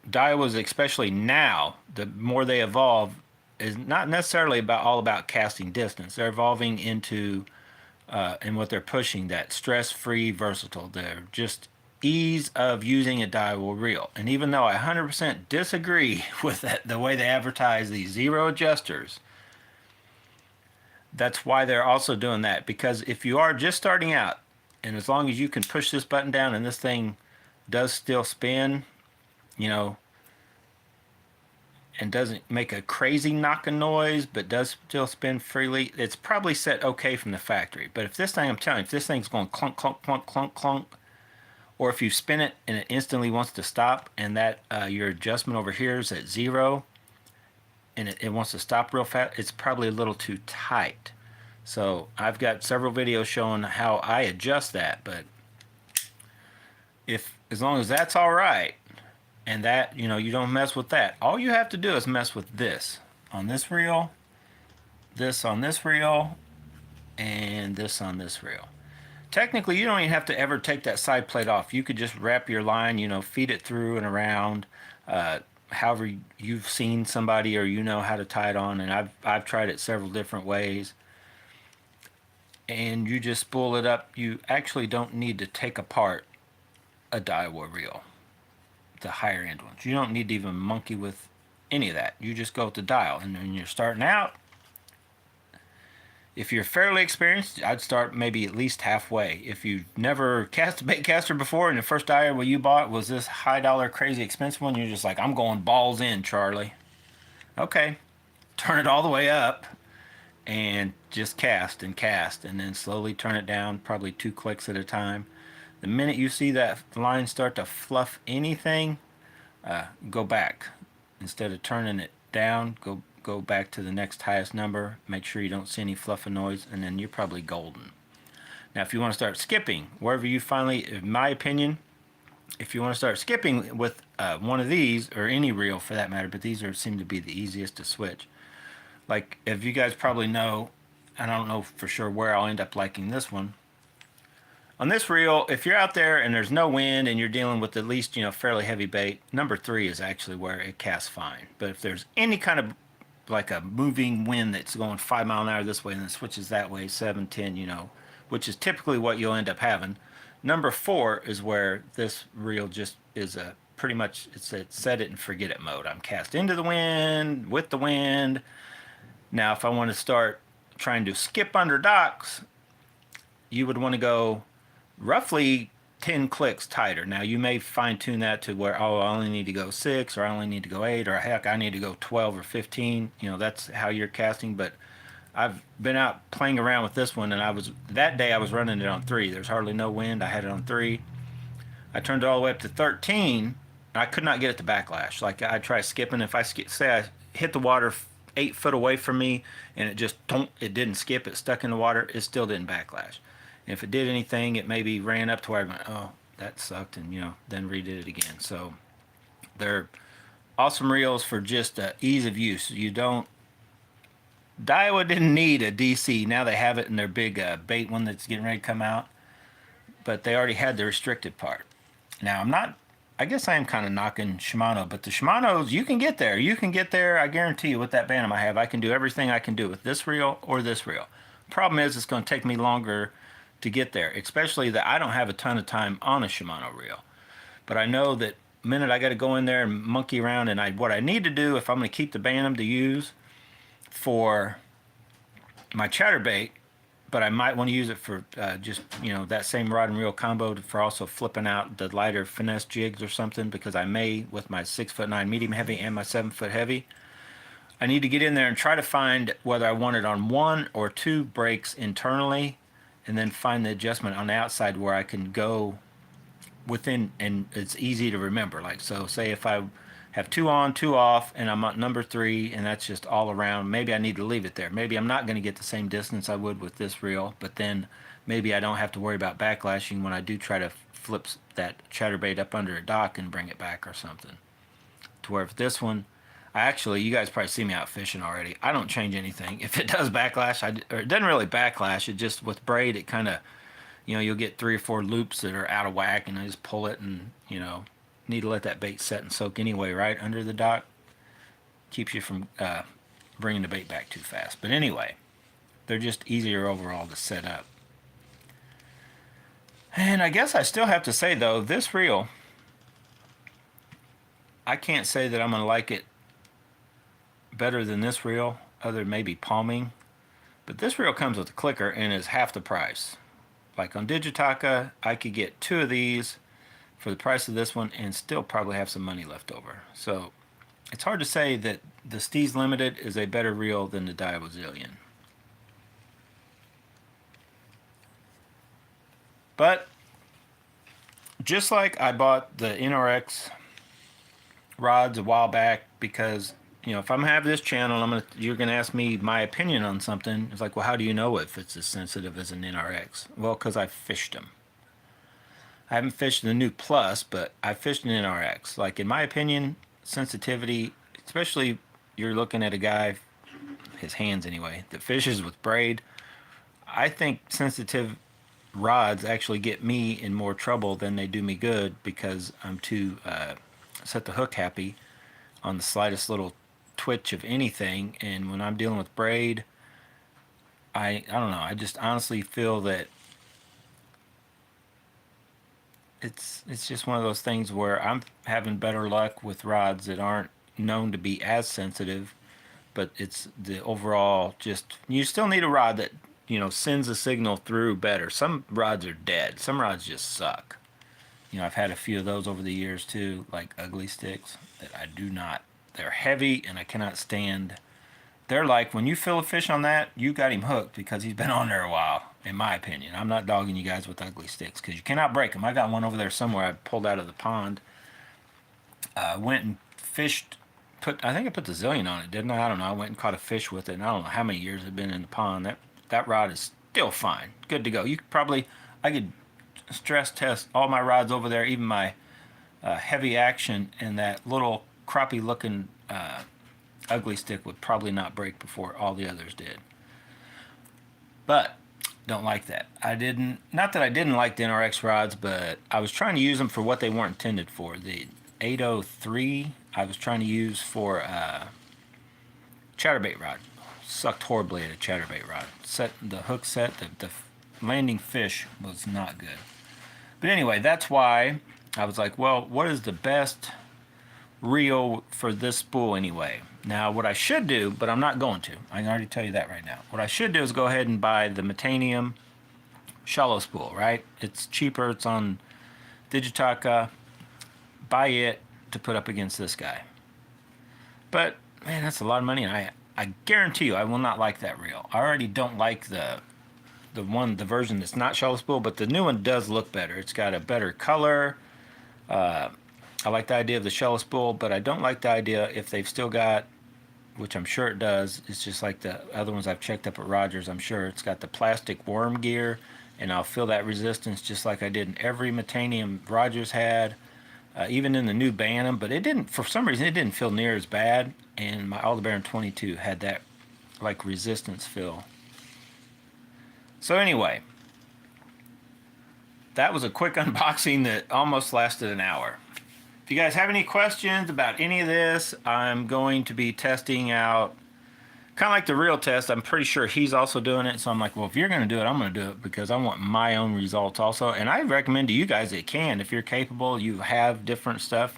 Daiwas, especially now, the more they evolve, is not necessarily all about casting distance. They're evolving into, and what they're pushing, that stress-free versatile. They're just ease of using a Daiwa reel. And even though I 100% disagree with that, the way they advertise these zero adjusters, that's why they're also doing that. Because if you are just starting out, and as long as you can push this button down and this thing does still spin, and doesn't make a crazy knocking noise, but does still spin freely, it's probably set okay from the factory. But if this thing, I'm telling you, if this thing's going clunk, clunk, clunk, clunk, clunk, or if you spin it and it instantly wants to stop, and that your adjustment over here is at 0, and it wants to stop real fast, it's probably a little too tight. So I've got several videos showing how I adjust that, but as long as that's all right, and that, you don't mess with that, all you have to do is mess with this on this reel, this on this reel, and this on this reel. technically you don't even have to ever take that side plate off. You could just wrap your line, you know, feed it through and around, uh, however you've seen somebody or you know how to tie it on. And I've tried it several different ways. And you just spool it up. You actually don't need to take apart a Daiwa reel, the higher end ones. You don't need to even monkey with any of that. You just go with the dial. And when you're starting out, if you're fairly experienced, I'd start maybe at least halfway. If you've never cast a bait caster before and the first Daiwa you bought was this high dollar crazy expensive one, you're just like, I'm going balls in, Charlie. Okay, turn it all the way up and just cast and then slowly turn it down, probably 2 clicks at a time. The minute you see that line start to fluff anything, go back. Instead of turning it down, go back to the next highest number. Make sure you don't see any fluff and noise, and then you're probably golden. Now, if you want to start skipping, wherever you finally, in my opinion, if you want to start skipping with one of these, or any reel for that matter, but these seem to be the easiest to switch. Like, if you guys probably know, and I don't know for sure where I'll end up liking this one. On this reel, if you're out there and there's no wind and you're dealing with at least, you know, fairly heavy bait, number 3 is actually where it casts fine. But if there's any kind of like a moving wind that's going 5 mile an hour this way and then switches that way, 7, 10, you know, which is typically what you'll end up having. Number 4 is where this reel just is a pretty much, it's a set it and forget it mode. I'm cast into the wind, with the wind. Now, if I want to start trying to skip under docks, you would want to go roughly 10 clicks tighter. Now, you may fine tune that to where, oh, I only need to go 6, or I only need to go 8, or heck, I need to go 12 or 15. You know, that's how you're casting. But I've been out playing around with this one, and that day I was running it on 3. There's hardly no wind. I had it on 3. I turned it all the way up to 13, and I could not get it to backlash. Like, I try skipping. If I say I hit the water 8 foot away from me, and it didn't skip, it stuck in the water, it still didn't backlash. If it did anything, it maybe ran up to where I went, oh, that sucked, and, you know, then redid it again. So they're awesome reels for just ease of use. Daiwa didn't need a DC. Now they have it in their big bait one that's getting ready to come out, but they already had the restricted part. Now, I guess I am kind of knocking Shimano, but the Shimanos, you can get there. You can get there, I guarantee you, with that Bantam I have. I can do everything I can do with this reel or this reel. Problem is, it's going to take me longer to get there, especially that I don't have a ton of time on a Shimano reel. But I know that the minute I got to go in there and monkey around, and what I need to do if I'm going to keep the Bantam to use for my chatterbait, but I might want to use it for just, you know, that same rod and reel combo for also flipping out the lighter finesse jigs or something, because I may, with my 6'9" medium heavy and my 7 foot heavy, I need to get in there and try to find whether I want it on 1 or 2 breaks internally, and then find the adjustment on the outside where I can go within, and it's easy to remember. Like, so say if I have 2 on, 2 off, and I'm at number 3, and that's just all around, maybe I need to leave it there. Maybe I'm not going to get the same distance I would with this reel, but then maybe I don't have to worry about backlashing when I do try to flip that chatterbait up under a dock and bring it back or something. To where if this one, you guys probably see me out fishing already. I don't change anything. If it does backlash, or it doesn't really backlash. It just, with braid, it kind of, you know, you'll get 3 or 4 loops that are out of whack, and I just pull it, and, you know, need to let that bait set and soak anyway, right under the dock. Keeps you from bringing the bait back too fast. But anyway, they're just easier overall to set up. And I guess I still have to say, though, this reel, I can't say that I'm going to like it better than this reel, other than maybe palming. But this reel comes with a clicker and is half the price. Like on Digitaka, I could get 2 of these for the price of this one and still probably have some money left over. So it's hard to say that the STEEZ Limited is a better reel than the Daiwa Zillion. But just like I bought the NRX rods a while back, because, you know, if I'm having this channel, you're gonna ask me my opinion on something. It's like, well, how do you know if it's as sensitive as an NRX? Well, because I fished them. I haven't fished the new Plus, but I fished an NRX. Like, in my opinion, sensitivity, especially you're looking at a guy, his hands anyway, that fishes with braid. I think sensitivity rods actually get me in more trouble than they do me good because I'm too set the hook happy on the slightest little twitch of anything. And when I'm dealing with braid, I don't know. I just honestly feel that it's just one of those things where I'm having better luck with rods that aren't known to be as sensitive, but it's the overall just you still need a rod that sends a signal through better. Some rods are dead. Some rods just suck. I've had a few of those over the years too, like ugly sticks that I do not. They're heavy and I cannot stand. They're like when you fill a fish on that, you got him hooked because he's been on there a while. In my opinion, I'm not dogging you guys with ugly sticks because you cannot break them. I got one over there somewhere I pulled out of the pond. Went and fished. I think I put the Zillion on it, didn't I? I don't know. I went and caught a fish with it, and I don't know how many years it's been in the pond. That rod is still fine, good to go. I could stress test all my rods over there, even my heavy action, and that little crappie looking ugly stick would probably not break before all the others did. But don't like that. Not that I didn't like the NRX rods, but I was trying to use them for what they weren't intended for. The 803 I was trying to use for chatterbait rod. Sucked horribly at a chatterbait rod. The hook set, the landing fish was not good. But anyway, that's why I was like, well, what is the best reel for this spool anyway? Now, what I should do, but I'm not going to. I can already tell you that right now. What I should do is go ahead and buy the Metanium shallow spool, right? It's cheaper. It's on Digitaka. Buy it to put up against this guy. But, man, that's a lot of money, and I guarantee you I will not like that reel. I already don't like the version that's not shallow spool, but the new one does look better. It's got a better color. I like the idea of the shallow spool, but I don't like the idea if they've still got, which I'm sure it does, it's just like the other ones I've checked up at Rogers, I'm sure it's got the plastic worm gear, and I'll feel that resistance just like I did in every Metanium Rogers had, even in the new Bantam, but it didn't, for some reason, it didn't feel near as bad, and my Aldebaran 22 had that, like, resistance feel. So anyway, that was a quick unboxing that almost lasted an hour. If you guys have any questions about any of this, I'm going to be testing out, kind of like the real test. I'm pretty sure he's also doing it. So I'm like, well, if you're going to do it, I'm going to do it because I want my own results also. And I recommend to you guys that can, if you're capable, you have different stuff,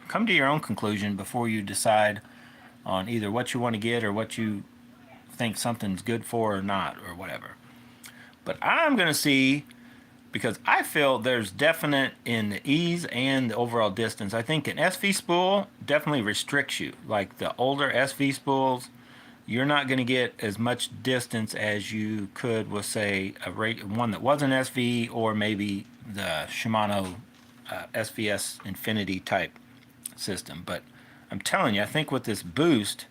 come to your own conclusion before you decide on either what you want to get or what you think something's good for or not or whatever. But I'm going to see, because I feel there's definite in the ease and the overall distance. I think an SV spool definitely restricts you. Like the older SV spools, you're not going to get as much distance as you could with, say, one that was an SV or maybe the Shimano SVS Infinity type system. But I'm telling you, I think with this boost,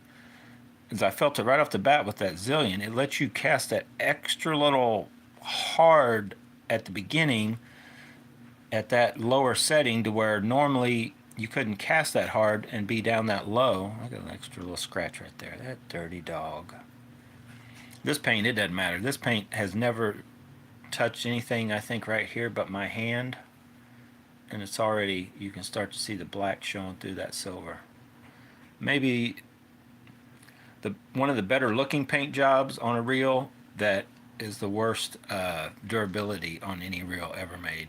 as I felt it right off the bat with that Zillion, it lets you cast that extra little hard at the beginning at that lower setting to where normally you couldn't cast that hard and be down that low. I got an extra little scratch right there. That dirty dog. This paint, it doesn't matter. This paint has never touched anything, I think, right here but my hand. And it's already, you can start to see the black showing through that silver. Maybe one of the better looking paint jobs on a reel that is the worst durability on any reel ever made.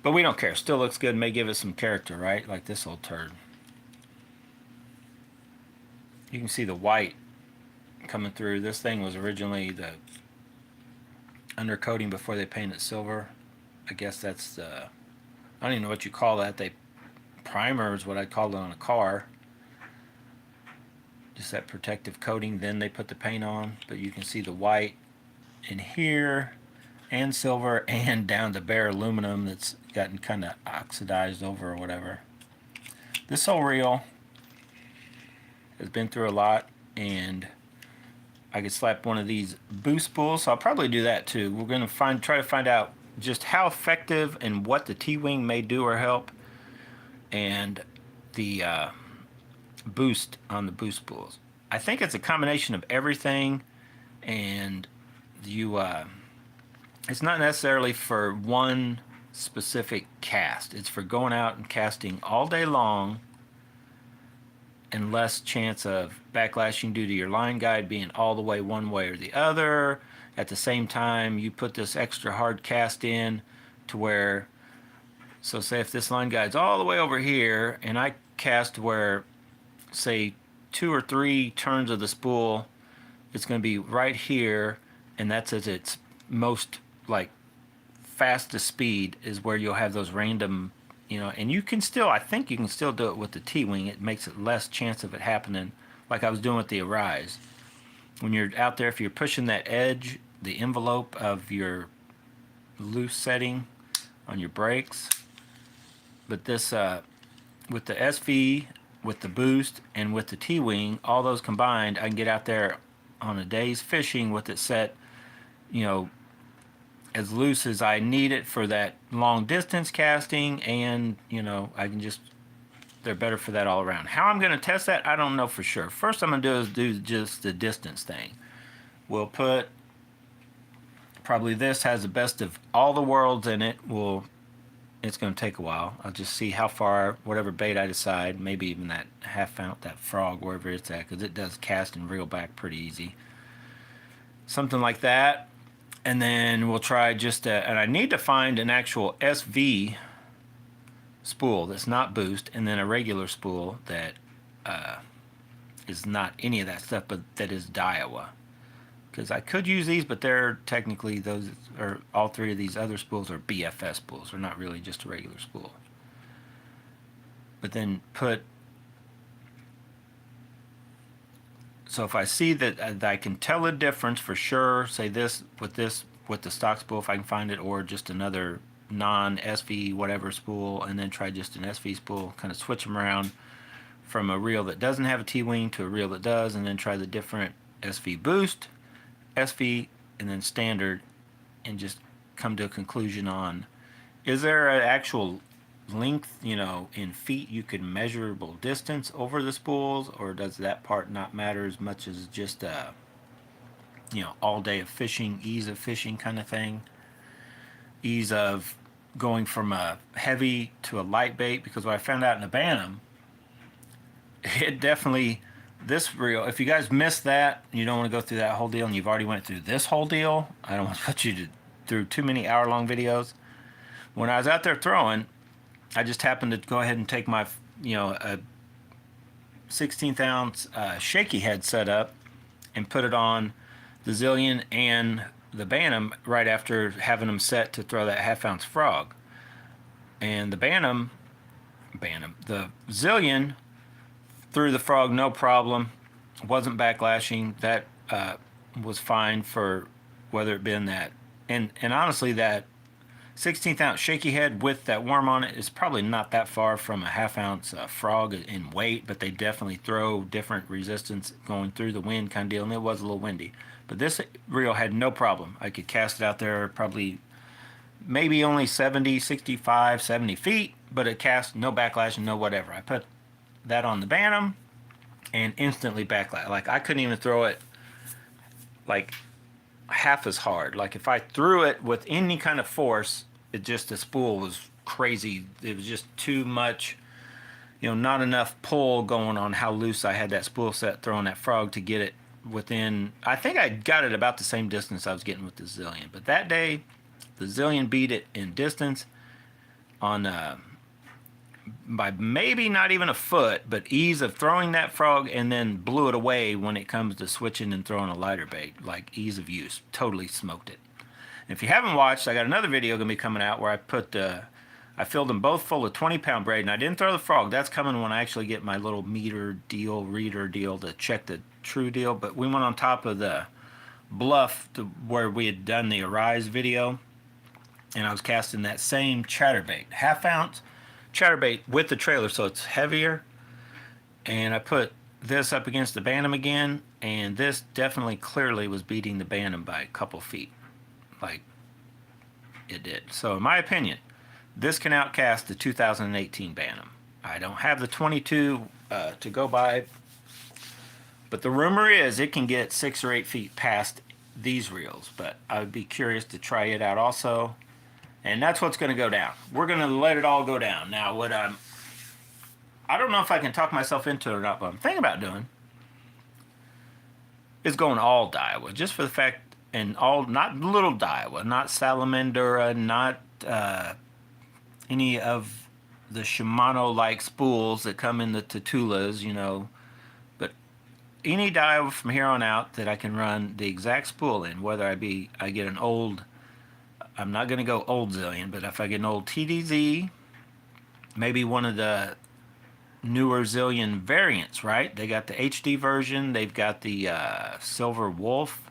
But we don't care. Still looks good. May give it some character, right? Like this old turd. You can see the white coming through. This thing was originally the undercoating before they painted silver. I guess that's the, I don't even know what you call that. Primer is what I called it on a car. Just that protective coating, then they put the paint on. But you can see the white in here and silver and down to bare aluminum that's gotten kind of oxidized over or whatever. This whole reel has been through a lot, and I could slap one of these boost spools, so I'll probably do that too. We're going to try to find out just how effective and what the T-wing may do or help, and the boost on the boost spools. I think it's a combination of everything, and you it's not necessarily for one specific cast. It's for going out and casting all day long and less chance of backlashing due to your line guide being all the way one way or the other. At the same time, you put this extra hard cast in to where, so say if this line guide's all the way over here and I cast where, say, 2 or 3 turns of the spool, it's going to be right here, and that's at its most like fastest speed is where you'll have those random, and you can still, I think you can still do it with the T-wing. It makes it less chance of it happening, like I was doing with the Arise. When you're out there, if you're pushing that edge, the envelope of your loose setting on your brakes, but this with the SV, with the boost, and with the T-wing, all those combined, I can get out there on a day's fishing with it set, as loose as I need it for that long distance casting, and I can just, they're better for that all around. How I'm going to test that, I don't know for sure. First I'm going to do is do just the distance thing. We'll put, probably this has the best of all the worlds in it. It's going to take a while. I'll just see how far, whatever bait I decide, maybe even that half ounce, that frog, wherever it's at, because it does cast and reel back pretty easy. Something like that. And then we'll try and I need to find an actual SV spool that's not boost, and then a regular spool that is not any of that stuff, but that is Daiwa. Because I could use these, but they're technically, those are, all 3 of these other spools are BFS spools. They're not really just a regular spool. But then so if I see that I can tell a difference for sure, say this with the stock spool, if I can find it, or just another non-SV whatever spool, and then try just an SV spool, kind of switch them around from a reel that doesn't have a T-wing to a reel that does, and then try the different SV boost, SV, and then standard, and just come to a conclusion on, is there an actual length, in feet you can measurable distance over the spools, or does that part not matter as much as just all day of fishing, ease of fishing kind of thing, ease of going from a heavy to a light bait? Because what I found out in the Bantam, it definitely, this reel, if you guys missed that, you don't want to go through that whole deal, and you've already went through this whole deal, I don't want to put you through too many hour-long videos. When I was out there throwing, I just happened to go ahead and take my, a 16th ounce shaky head setup and put it on the Zillion and the Bantam right after having them set to throw that half ounce frog. And the the Zillion threw the frog no problem, wasn't backlashing. That was fine for whether it been that, and honestly, that 16th ounce shaky head with that worm on it is probably not that far from a half ounce frog in weight, but they definitely throw different resistance going through the wind kind of deal, and it was a little windy. But this reel had no problem. I could cast it out there probably maybe only 70, 65, 70 feet, but it cast no backlash and no whatever. I put that on the Bantam and instantly backlash. Like I couldn't even throw it like half as hard. Like if I threw it with any kind of force, the spool was crazy. It was just too much, not enough pull going on how loose I had that spool set throwing that frog to get it within, I think I got it about the same distance I was getting with the Zillion. But that day, the Zillion beat it in distance on by maybe not even a foot, but ease of throwing that frog, and then blew it away when it comes to switching and throwing a lighter bait. Like ease of use, totally smoked it. And if you haven't watched, I got another video gonna be coming out where I filled them both full of 20-pound braid, and I didn't throw the frog. That's coming when I actually get my little meter deal, reader deal to check the true deal. But we went on top of the bluff to where we had done the Arise video, and I was casting that same chatterbait, half ounce chatterbait with the trailer, so it's heavier. And I put this up against the Bantam again, and this definitely clearly was beating the Bantam by a couple feet. Like it did. So in my opinion, this can outcast the 2018 Bantam. I don't have the 22 to go by, but the rumor is it can get 6 or 8 feet past these reels, but I would be curious to try it out also. And that's what's going to go down. We're going to let it all go down. Now, I don't know if I can talk myself into it or not, but I'm thinking about doing is going all Daiwa, just for the fact, and all, not little Daiwa, not Salamandura, not any of the Shimano-like spools that come in the Tatulas, you know, but any Daiwa from here on out that I can run the exact spool in, whether I get an old, I'm not going to go old Zillion, but if I get an old TDZ, maybe one of the newer Zillion variants, right? They got the HD version, they've got the Silver Wolf,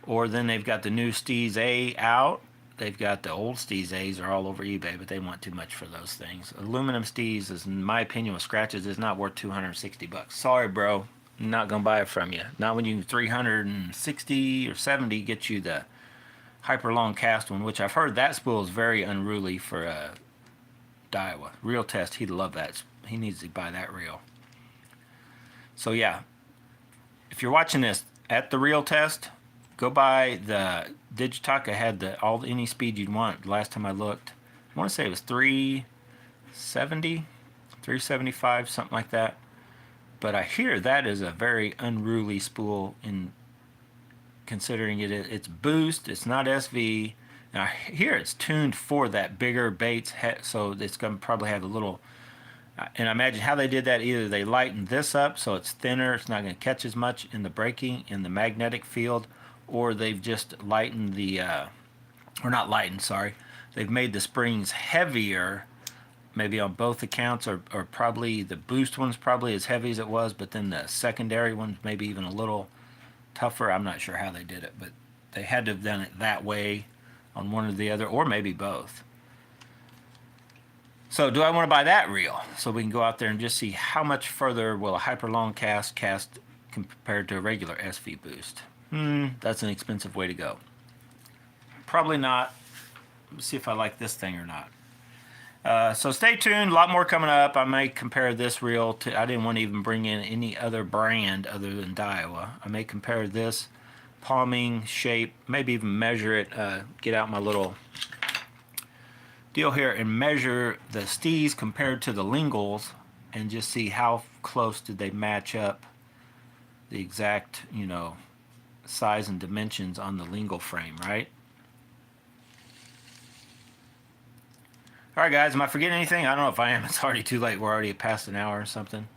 or then they've got the new STEEZ A out. They've got the old STEEZ A's are all over eBay, but they want too much for those things. Aluminum STEEZ is, in my opinion, with scratches, is not worth $260. Sorry, bro. I'm not going to buy it from you. Not when you 360 or 70 get you the hyper long cast one, which I've heard that spool is very unruly for a Daiwa. Reel test, he'd love that. He needs to buy that reel. So yeah, if you're watching this at the reel test, go buy the Digitaka. Had any speed you'd want. Last time I looked, I want to say it was 370, 375, something like that. But I hear that is a very unruly spool in considering it's boost, it's not SV. And I hear it's tuned for that bigger baits, so it's going to probably have a little. And I imagine how they did that, either they lightened this up so it's thinner, it's not going to catch as much in the braking, in the magnetic field, or they've just lightened the, or not lightened, sorry, they've made the springs heavier, maybe on both accounts, or probably the boost one's probably as heavy as it was, but then the secondary one's maybe even a little tougher. I'm not sure how they did it, but they had to have done it that way on one or the other, or maybe both. So do I want to buy that reel so we can go out there and just see how much further will a hyper long cast compared to a regular SV boost? That's an expensive way to go. Probably not. Let's see if I like this thing or not. So stay tuned. A lot more coming up. I may compare this reel to, I didn't want to even bring in any other brand other than Daiwa. I may compare this palming shape, maybe even measure it, get out my little deal here and measure the STEEZ compared to the Lingles and just see how close did they match up the exact, you know, size and dimensions on the Lingle frame, right? Alright guys, am I forgetting anything? I don't know if I am. It's already too late. We're already past an hour or something.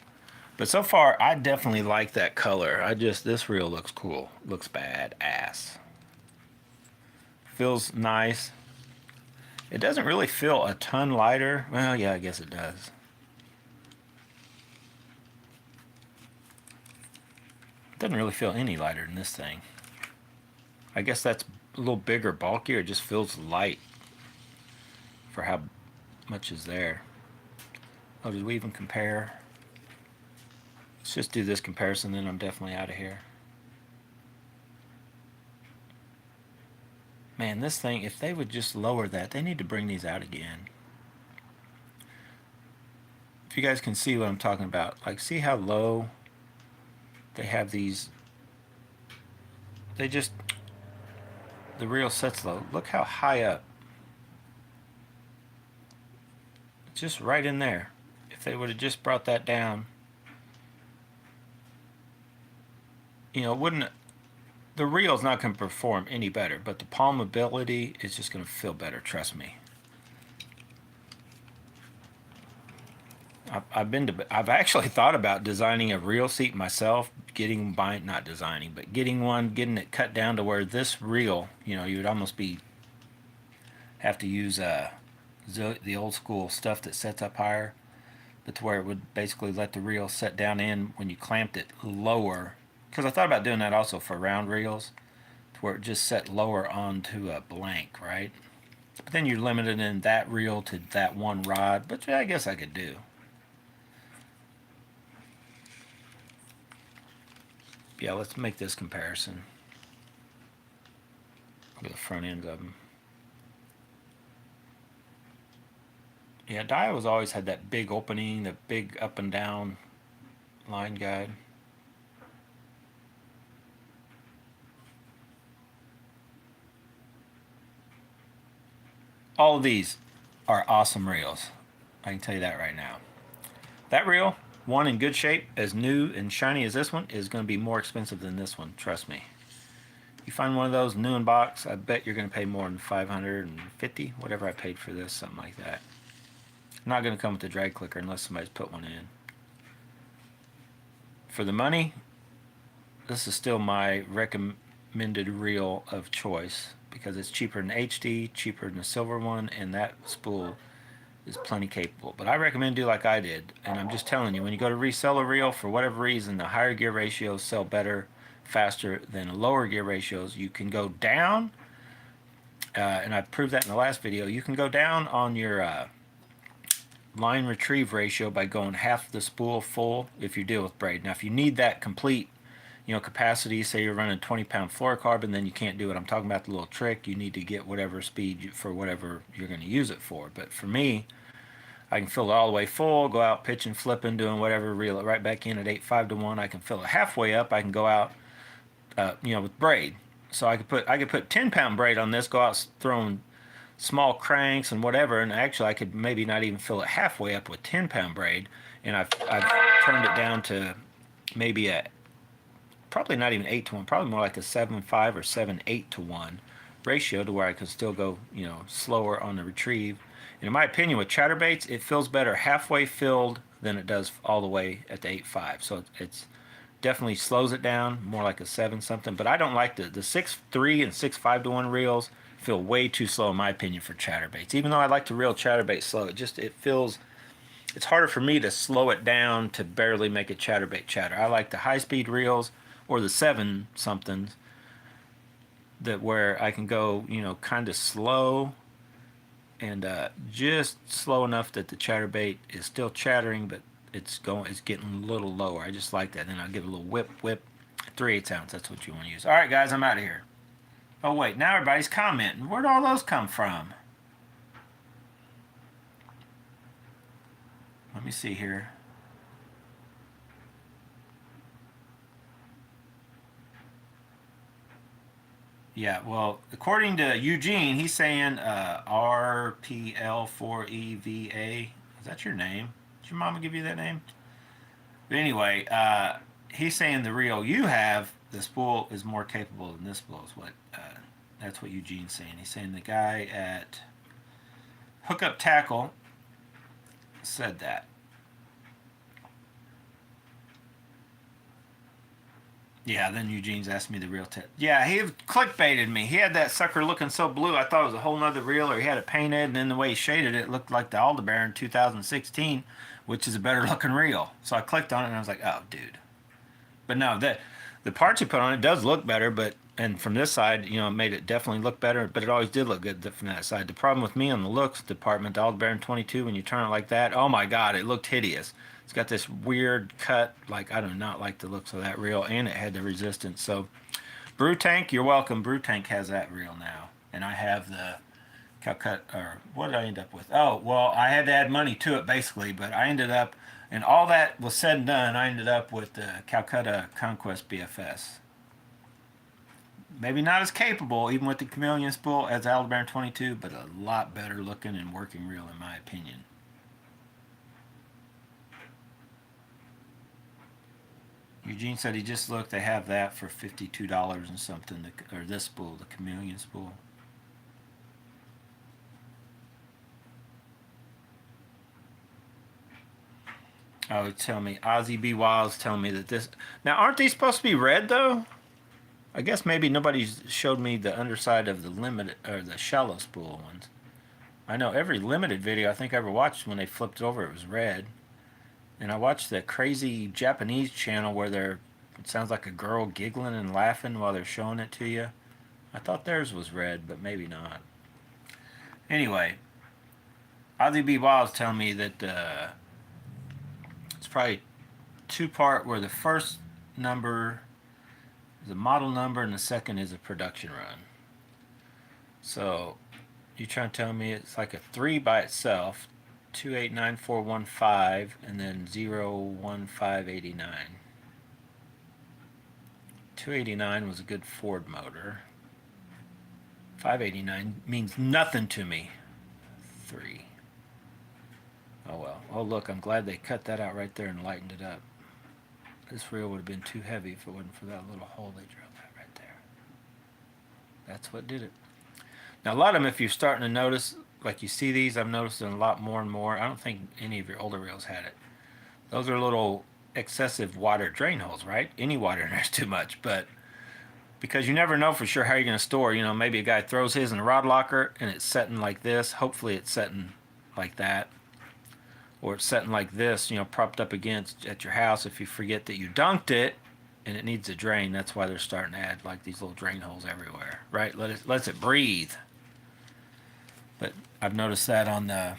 But so far, I definitely like that color. This reel looks cool. Looks badass. Feels nice. It doesn't really feel a ton lighter. Well, yeah, I guess it does. It doesn't really feel any lighter than this thing. I guess that's a little bigger, bulkier. It just feels light for how much is there. Oh, did we even compare? Let's just do this comparison, then I'm definitely out of here. Man, this thing, if they would just lower that, they need to bring these out again. If you guys can see what I'm talking about, like, see how low they have these, the reel sets low. Look how high up. Just right in there. If they would have just brought that down, you know, the reel's not going to perform any better, but the palmability is just going to feel better, trust me. I've actually thought about designing a reel seat myself, getting it cut down to where this reel, you know, you would almost have to use the old school stuff that sets up higher, but to where it would basically let the reel set down in when you clamped it lower. Because I thought about doing that also for round reels, to where it just set lower onto a blank, right? But then you're limited in that reel to that one rod, but I guess I could do. Yeah, let's make this comparison. Look at the front ends of them. Yeah, Daiwa's always had that big opening, the big up and down line guide. all of these are awesome reels. I can tell you that right now. That reel, one in good shape, as new and shiny as this one, is going to be more expensive than this one. Trust me. You find one of those new in box, I bet you're going to pay more than $550, whatever I paid for this, something like that. Not going to come with the drag clicker unless somebody's put one in. For the money, this is still my recommended reel of choice because it's cheaper than HD, cheaper than the silver one, and that spool is plenty capable. But I recommend do like I did, and I'm just telling you, when you go to resell a reel, for whatever reason, the higher gear ratios sell better, faster than lower gear ratios. You can go down, and I proved that in the last video, you can go down on your line retrieve ratio by going half the spool full if you deal with braid. Now if you need that complete capacity, say you're running 20-pound fluorocarbon, then you can't do it. I'm talking about the little trick. You need to get whatever speed for whatever you're going to use it for. But for me, I can fill it all the way full, go out pitching, flipping, doing whatever, reel it right back in at 8.5 to 1. I can fill it halfway up. I can go out, with braid. So I could put 10-pound braid on this, go out throwing small cranks and whatever, and actually I could maybe not even fill it halfway up with 10-pound braid, and I've turned it down to maybe probably not even 8 to 1, probably more like a 7.5 or 7.8 to 1 ratio, to where I could still go slower on the retrieve. And in my opinion, with chatterbaits, it feels better halfway filled than it does all the way at the 8.5. So it's definitely slows it down, more like a 7 something. But I don't like the 6.3 and 6.5 to 1 reels. Feel way too slow in my opinion for chatterbaits. Even though I like to reel chatterbait slow, it's harder for me to slow it down to barely make a chatterbait chatter. I like the high speed reels or the 7 somethings where I can go kind of slow and just slow enough that the chatterbait is still chattering, but it's getting a little lower. I just like that. Then I'll give it a little whip 3/8 ounce. That's what you want to use. All right guys, I'm out of here. Oh wait, now everybody's commenting. Where'd all those come from? Let me see here. Yeah, well, according to Eugene, he's saying RPL4EVA. Is that your name? Did your mama give you that name? But anyway, he's saying the reel you have, the spool is more capable than this spool. That's what Eugene's saying. He's saying the guy at Hookup Tackle said that. Yeah, then Eugene's asked me the reel tip. Yeah, he clickbaited me. He had that sucker looking so blue, I thought it was a whole nother reel, or he had it painted, and then the way he shaded it looked like the Aldebaran 2016, which is a better looking reel. So I clicked on it, and I was like, oh, dude. But no, the parts you put on it does look better, and from this side, it made it definitely look better, but it always did look good from that side. The problem with me on the looks department, the Aldebaran 22, when you turn it like that, oh my God, it looked hideous. It's got this weird cut, I do not like the looks of that reel, and it had the resistance. So, Brew Tank, you're welcome. Brew Tank has that reel now, and I have the Calcutta, or what did I end up with? Oh, well, I had to add money to it, basically, but I ended up, and all that was said and done, I ended up with the Calcutta Conquest BFS. Maybe not as capable, even with the Chameleon spool, as Aldebaran 22, but a lot better looking and working reel, in my opinion. Eugene said he just looked. They have that for $52 and something, or this spool, the Chameleon spool. Oh, tell me, Ozzy B. Wild's telling me that this. Now, aren't these supposed to be red though? I guess maybe nobody showed me the underside of the limited or the shallow spool ones. I know every limited video I think I ever watched, when they flipped it over, it was red. And I watched the crazy Japanese channel where it sounds like a girl giggling and laughing while they're showing it to you. I thought theirs was red, but maybe not. Anyway, Ozzy B. Wild's telling me that it's probably 2-part, where the first number is a model number and the second is a production run. So you trying to tell me it's like a 3 by itself, 289415, and then 01589. 289 was a good Ford motor. 589 means nothing to me. 33. Oh well. Oh look, I'm glad they cut that out right there and lightened it up. This reel would have been too heavy if it wasn't for that little hole they drilled out right there. That's what did it. Now a lot of them, if you're starting to notice, like you see these, I've noticed them a lot more and more. I don't think any of your older reels had it. Those are little excessive water drain holes, right? Any water in there's too much, but because you never know for sure how you're going to store. You know, maybe a guy throws his in a rod locker and it's setting like this. Hopefully it's setting like that. Or it's setting like this, you know, propped up against at your house. If you forget that you dunked it and it needs a drain, that's why they're starting to add like these little drain holes everywhere, right? Lets it breathe. But I've noticed that on the,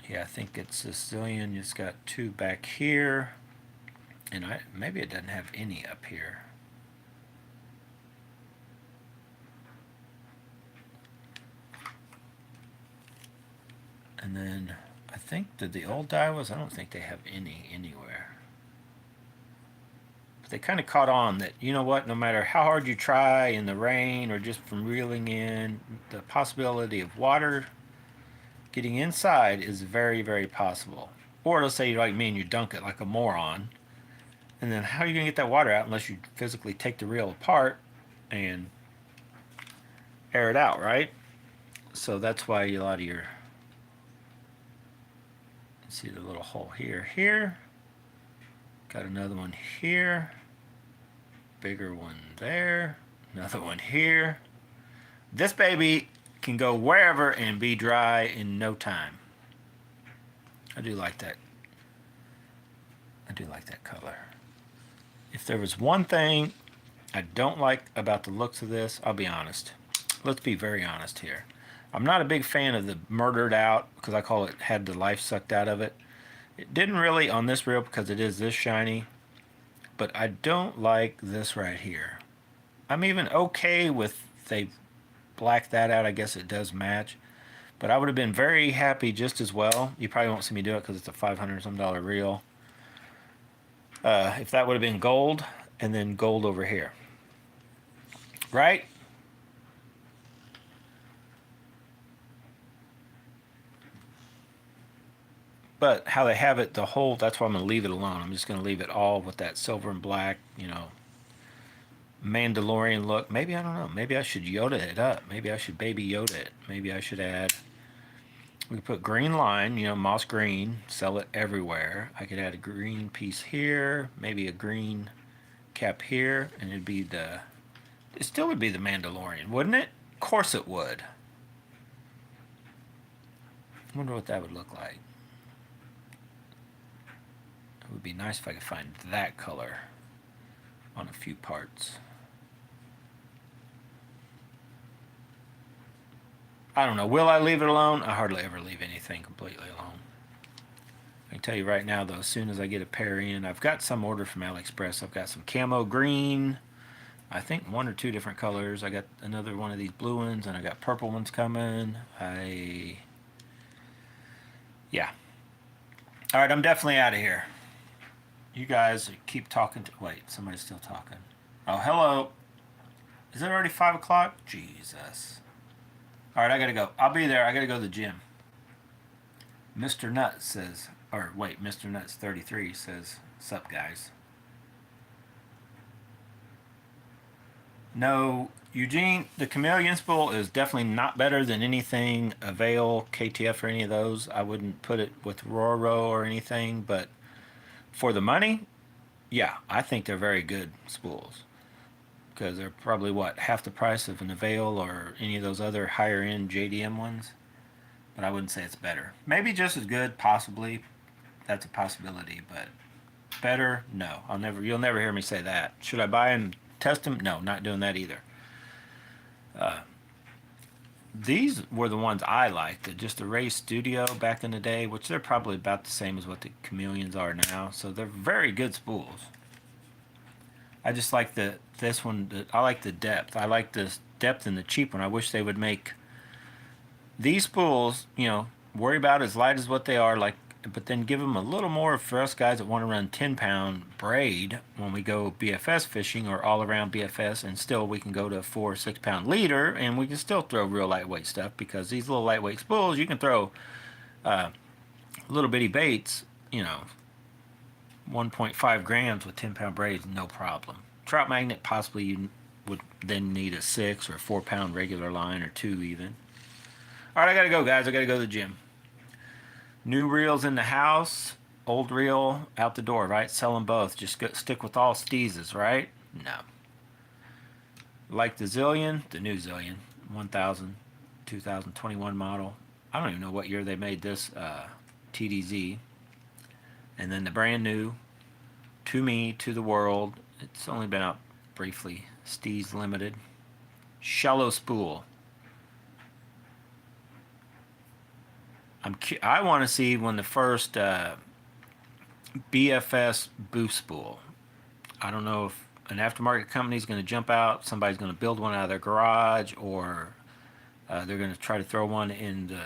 yeah, I think it's the Zillion. It's got 2 back here. And maybe it doesn't have any up here. And then I think that the old Daiwas, I don't think they have any anywhere. But they kind of caught on that, you know what, no matter how hard you try in the rain or just from reeling in, the possibility of water getting inside is very, very possible. Or let's say you're like me and you dunk it like a moron. And then how are you going to get that water out unless you physically take the reel apart and air it out, right? So that's why a lot of your, see the little hole here. Got another one here. Bigger one there. Another one here. This baby can go wherever and be dry in no time. I do like that. I do like that color. If there was one thing I don't like about the looks of this, I'll be honest. Let's be very honest here. I'm not a big fan of the murdered out, because I call it had the life sucked out of it. It didn't really on this reel because it is this shiny, but I don't like this right here. I'm even okay with they blacked that out. I guess it does match, but I would have been very happy just as well. You probably won't see me do it because it's a $500 some reel. If that would have been gold and then gold over here, right? But how they have it, the whole, that's why I'm going to leave it alone. I'm just going to leave it all with that silver and black, you know, Mandalorian look. Maybe, I don't know, maybe I should Yoda it up. Maybe I should baby Yoda it. Maybe I should add, we could put green line, you know, moss green, sell it everywhere. I could add a green piece here, maybe a green cap here, and it'd be the, it still would be the Mandalorian, wouldn't it? Of course it would. I wonder what that would look like. It would be nice if I could find that color on a few parts. I don't know. Will I leave it alone? I hardly ever leave anything completely alone. I can tell you right now, though, as soon as I get a pair in, I've got some ordered from AliExpress. I've got some camo green, I think 1 or 2 different colors. I got another one of these blue ones, and I got purple ones coming. Yeah. All right, I'm definitely out of here. You guys keep talking. Wait, somebody's still talking. Oh, hello. Is it already 5 o'clock? Jesus. All right, I gotta go. I'll be there. I gotta go to the gym. Mr. Nuts says, or wait, Mr. Nuts 33 says, sup guys. No, Eugene, the Chameleon spool is definitely not better than anything Avail, KTF, or any of those. I wouldn't put it with Roro or anything, but for the money, yeah, I think they're very good spools. Because they're probably, what, half the price of an Avail or any of those other higher end JDM ones. But I wouldn't say it's better. Maybe just as good, possibly. That's a possibility, but better? No. You'll never hear me say that. Should I buy them, test them? No, not doing that either. These were the ones I liked. Just the Ray Studio back in the day, which they're probably about the same as what the Chameleons are now. So they're very good spools. I just like this one. I like the depth. I like this depth in the cheap one. I wish they would make these spools, you know, worry about as light as what they are, like but then give them a little more for us guys that want to run 10-pound braid when we go BFS fishing or all around BFS, and still we can go to a 4 or 6-pound leader and we can still throw real lightweight stuff, because these little lightweight spools, you can throw little bitty baits, you know, 1.5 grams with 10-pound braids, no problem. Trout magnet, possibly you would then need a 6 or 4-pound regular line, or 2 even. All right, I gotta go, guys. I gotta go to the gym. New reels in the house, old reel out the door, right? Sell them both. Just stick with all STEEZs, right? No. Like the Zillion, the new Zillion, 1000, 2021 model. I don't even know what year they made this TDZ. And then the brand new, to me, to the world, it's only been out briefly, STEEZ Limited, shallow spool. I want to see when the first BFS boost spool. I don't know if an aftermarket company is going to jump out, somebody's going to build one out of their garage, or they're going to try to throw one in the,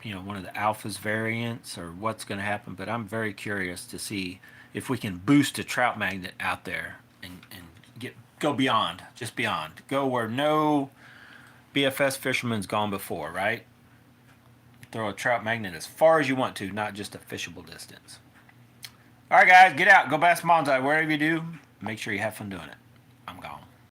you know, one of the Alphas variants, or what's going to happen. But I'm very curious to see if we can boost a trout magnet out there and go beyond, just beyond, go where no BFS fisherman's gone before, right? Throw a trout magnet as far as you want to, not just a fishable distance. All right, guys, get out, go bass bonsai, wherever you do. Make sure you have fun doing it.